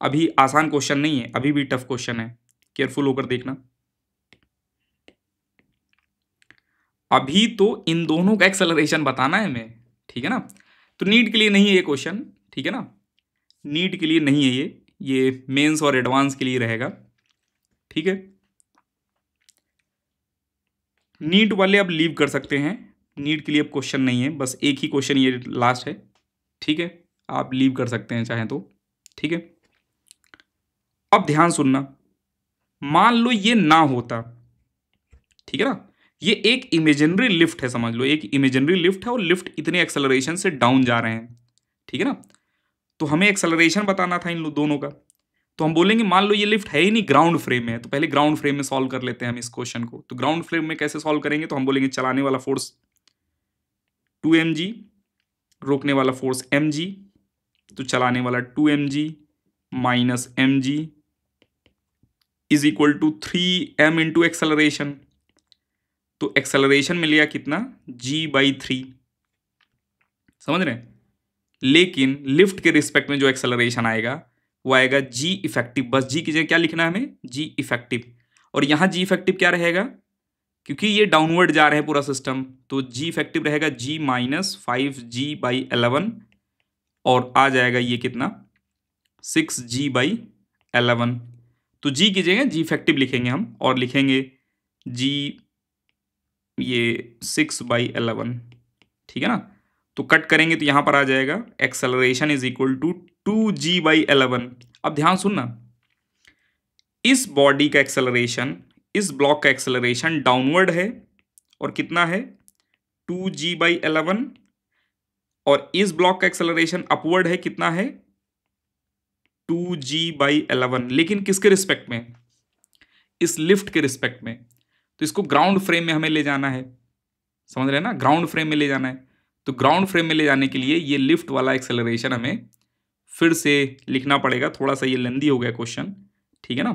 अभी आसान क्वेश्चन नहीं है, अभी भी टफ क्वेश्चन है, केयरफुल होकर देखना। अभी तो इन दोनों का एक्सेलरेशन बताना है हमें, ठीक है ना। तो नीट के लिए नहीं है ये क्वेश्चन, ठीक है ना, नीट के लिए नहीं है ये मेंस और एडवांस के लिए रहेगा। ठीक है, नीट वाले अब लीव कर सकते हैं, नीट के लिए अब क्वेश्चन नहीं है, बस एक ही क्वेश्चन ये लास्ट है। ठीक है, आप लीव कर सकते हैं चाहें तो। ठीक है, अब ध्यान सुनना, मान लो ये ना होता, ठीक है ना, ये एक इमेजिनरी लिफ्ट है, समझ लो एक इमेजिनरी लिफ्ट है और लिफ्ट इतने एक्सेलरेशन से डाउन जा रहे हैं। ठीक है ना, तो हमें एक्सेलरेशन बताना था इन दोनों का, तो हम बोलेंगे मान लो ये लिफ्ट है ही नहीं, ग्राउंड फ्रेम में है, तो पहले ग्राउंड फ्रेम में सॉल्व कर लेते हैं हम इस क्वेश्चन को। तो ग्राउंड फ्रेम में कैसे सॉल्व करेंगे, तो हम बोलेंगे चलाने वाला फोर्स 2mg, रोकने वाला फोर्स mg, तो चलाने वाला 2mg minus mg is equal to 3m into acceleration. तो एक्सेलरेशन मिल गया कितना g/3, समझ रहे हैं। लेकिन लिफ्ट के रिस्पेक्ट में जो एक्सेलरेशन आएगा वो आएगा g इफेक्टिव, बस g की जगह क्या लिखना है हमें, g इफेक्टिव। और यहां g इफेक्टिव क्या रहेगा, क्योंकि ये डाउनवर्ड जा रहा है पूरा सिस्टम, तो g इफेक्टिव रहेगा g माइनस 5g/11 और आ जाएगा ये कितना 6g/11। तो g की जगह g इफेक्टिव लिखेंगे हम और लिखेंगे g ये 6/11। ठीक है ना, तो कट करेंगे तो यहां पर आ जाएगा acceleration is equal to 2g/11। अब ध्यान सुनना, इस बॉडी का एक्सेलरेशन, इस ब्लॉक का एक्सेलरेशन डाउनवर्ड है और कितना है 2g/11, और इस ब्लॉक का एक्सेलरेशन अपवर्ड है, कितना है 2g/11, लेकिन किसके रिस्पेक्ट में, इस लिफ्ट के रिस्पेक्ट में। तो इसको ग्राउंड फ्रेम में हमें ले जाना है, समझ रहे हैं ना, ग्राउंड फ्रेम में ले जाना है। तो ग्राउंड फ्रेम में ले जाने के लिए ये लिफ्ट वाला एक्सेलरेशन हमें फिर से लिखना पड़ेगा, थोड़ा सा ये लेंदी हो गया क्वेश्चन, ठीक है ना।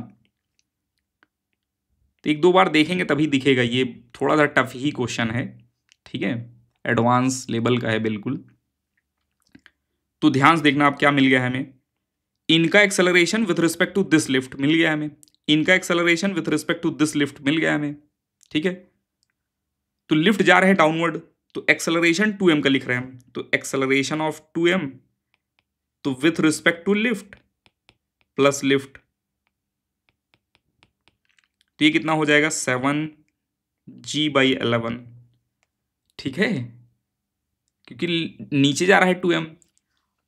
तो एक दो बार देखेंगे तभी दिखेगा, ये थोड़ा सा टफ ही क्वेश्चन है, ठीक है, एडवांस लेवल का है बिल्कुल। तो ध्यान से देखना, आप क्या मिल गया हमें, इनका acceleration with respect to this lift मिल गया हमें, इनका acceleration with respect to this lift मिल गया हमें। ठीक है, तो लिफ्ट जा रहे हैं डाउनवर्ड, तो एक्सेलरेशन 2m का लिख रहे हैं हम, तो एक्सेलरेशन ऑफ 2m, तो with respect to lift plus lift, तो ये कितना हो जाएगा 7g/11। ठीक है, क्योंकि नीचे जा रहा है 2m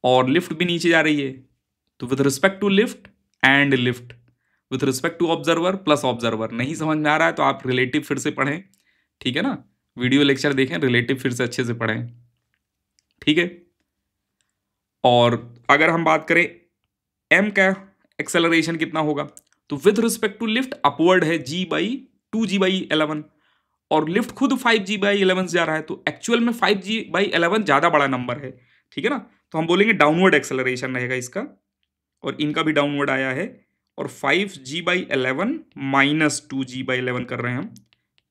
और लिफ्ट भी नीचे जा रही है, तो with respect to lift and lift with respect to observer plus observer. नहीं समझ में आ रहा है तो आप रिलेटिव फिर से पढ़ें, ठीक है ना, वीडियो लेक्चर देखें, रिलेटिव फिर से अच्छे से पढ़ें। ठीक है, और अगर हम बात करें m का एक्सेलरेशन कितना होगा, तो with respect to lift upward है g/2g/11 और लिफ्ट खुद 5g/11 से जा रहा है, तो एक्चुअल में 5g/11 ज्यादा बड़ा नंबर है। ठीक है ना, तो हम बोलेंगे डाउनवर्ड एक्सेलरेशन रहेगा इसका, और इनका भी डाउनवर्ड आया है, और 5g/11 माइनस 2g/11 कर रहे हैं हम।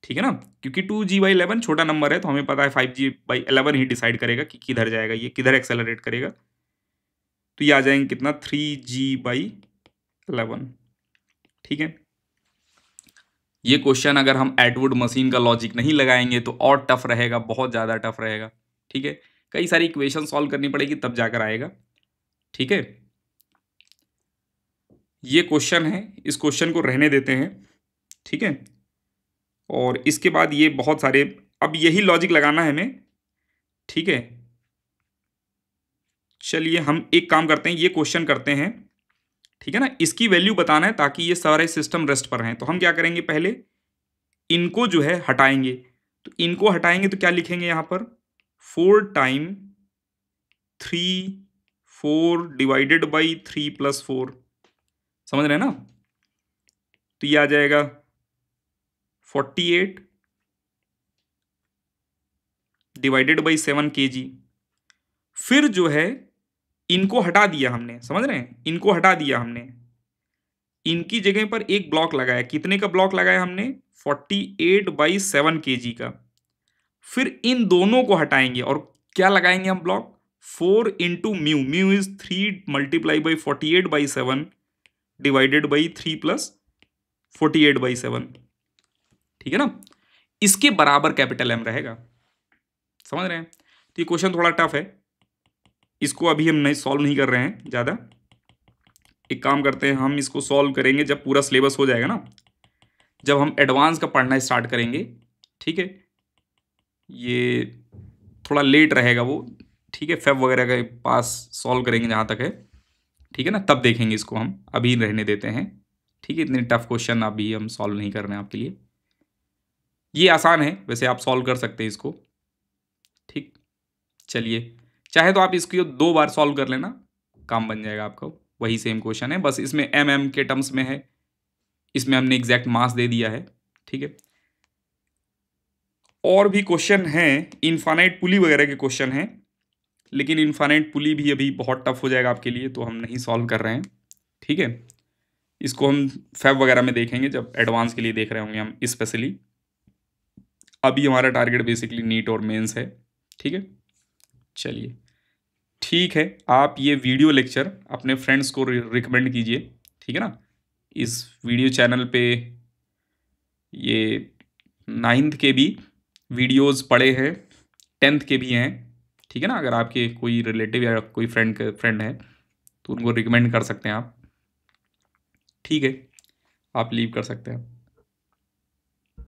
ठीक है ना, क्योंकि 2g/11 छोटा नंबर है, तो हमें पता है 5g/11 ही डिसाइड करेगा कि किधर जाएगा, ये किधर एक्सेलरेट करेगा। तो ये आ जाएंगे कितना 3g/11। ठीक है, ये क्वेश्चन अगर हम एटवुड मशीन का लॉजिक नहीं लगाएंगे तो और टफ रहेगा, बहुत ज़्यादा टफ रहेगा। ठीक है, कई सारी इक्वेशन सॉल्व करनी पड़ेगी तब जाकर आएगा। ठीक है, ये क्वेश्चन है, इस क्वेश्चन को रहने देते हैं। ठीक है, और इसके बाद ये बहुत सारे, अब यही लॉजिक लगाना है हमें। ठीक है, चलिए हम एक काम करते हैं, ये क्वेश्चन करते हैं। ठीक है ना, इसकी वैल्यू बताना है ताकि ये सारे सिस्टम रेस्ट पर हैं। तो हम क्या करेंगे, पहले इनको जो है हटाएंगे। तो इनको हटाएंगे तो क्या लिखेंगे यहां पर, 4 टाइम 4 डिवाइडेड बाई 3 + 4, समझ रहे हैं ना। तो ये आ जाएगा 48 डिवाइडेड बाई 7 kg। फिर जो है इनको हटा दिया हमने, समझ रहे हैं, इनको हटा दिया हमने, इनकी जगह पर एक ब्लॉक लगाया। कितने का ब्लॉक लगाया हमने, 48/7 kg का। फिर इन दोनों को हटाएंगे और क्या लगाएंगे हम block, 4 into mu, mu is 3 × 48/7 divided by 3 + 48/7। ठीक है ना, इसके बराबर कैपिटल एम रहेगा, समझ रहे हैं। तो ये क्वेश्चन थोड़ा टफ है, इसको अभी हम नहीं सॉल्व नहीं कर रहे हैं ज़्यादा। एक काम करते हैं, हम इसको सॉल्व करेंगे जब पूरा सिलेबस हो जाएगा ना, जब हम एडवांस का पढ़ना स्टार्ट करेंगे। ठीक है, ये थोड़ा लेट रहेगा वो। ठीक है, फेब वगैरह के पास सॉल्व करेंगे जहाँ तक है। ठीक है ना, तब देखेंगे इसको, हम अभी रहने देते हैं। ठीक है, इतने टफ क्वेश्चन अभी हम सॉल्व नहीं कर रहे हैं आपके लिए। ये आसान है वैसे, आप सॉल्व कर सकते हैं इसको। ठीक, चलिए, चाहे तो आप इसको 2 बार सॉल्व कर लेना, काम बन जाएगा आपका। वही सेम क्वेश्चन है, बस इसमें एम के टर्म्स में है, इसमें हमने एग्जैक्ट मास दे दिया है। ठीक है, और भी क्वेश्चन हैं, इनफाइनाइट पुली वगैरह के क्वेश्चन हैं, लेकिन इनफाइनाइट पुली भी अभी बहुत टफ हो जाएगा आपके लिए, तो हम नहीं सॉल्व कर रहे हैं। ठीक है, इसको हम फैब वगैरह में देखेंगे जब एडवांस के लिए देख रहे होंगे हम स्पेशली। अभी हमारा टारगेट बेसिकली नीट और मेंस है। ठीक है, चलिए ठीक है, आप ये वीडियो लेक्चर अपने फ्रेंड्स को रिकमेंड कीजिए। ठीक है ना, इस वीडियो चैनल पे ये 9th के भी वीडियोस पड़े हैं, 10th के भी हैं। ठीक है ना, अगर आपके कोई रिलेटिव या कोई फ्रेंड है तो उनको रिकमेंड कर सकते हैं आप। ठीक है, आप लीव कर सकते हैं।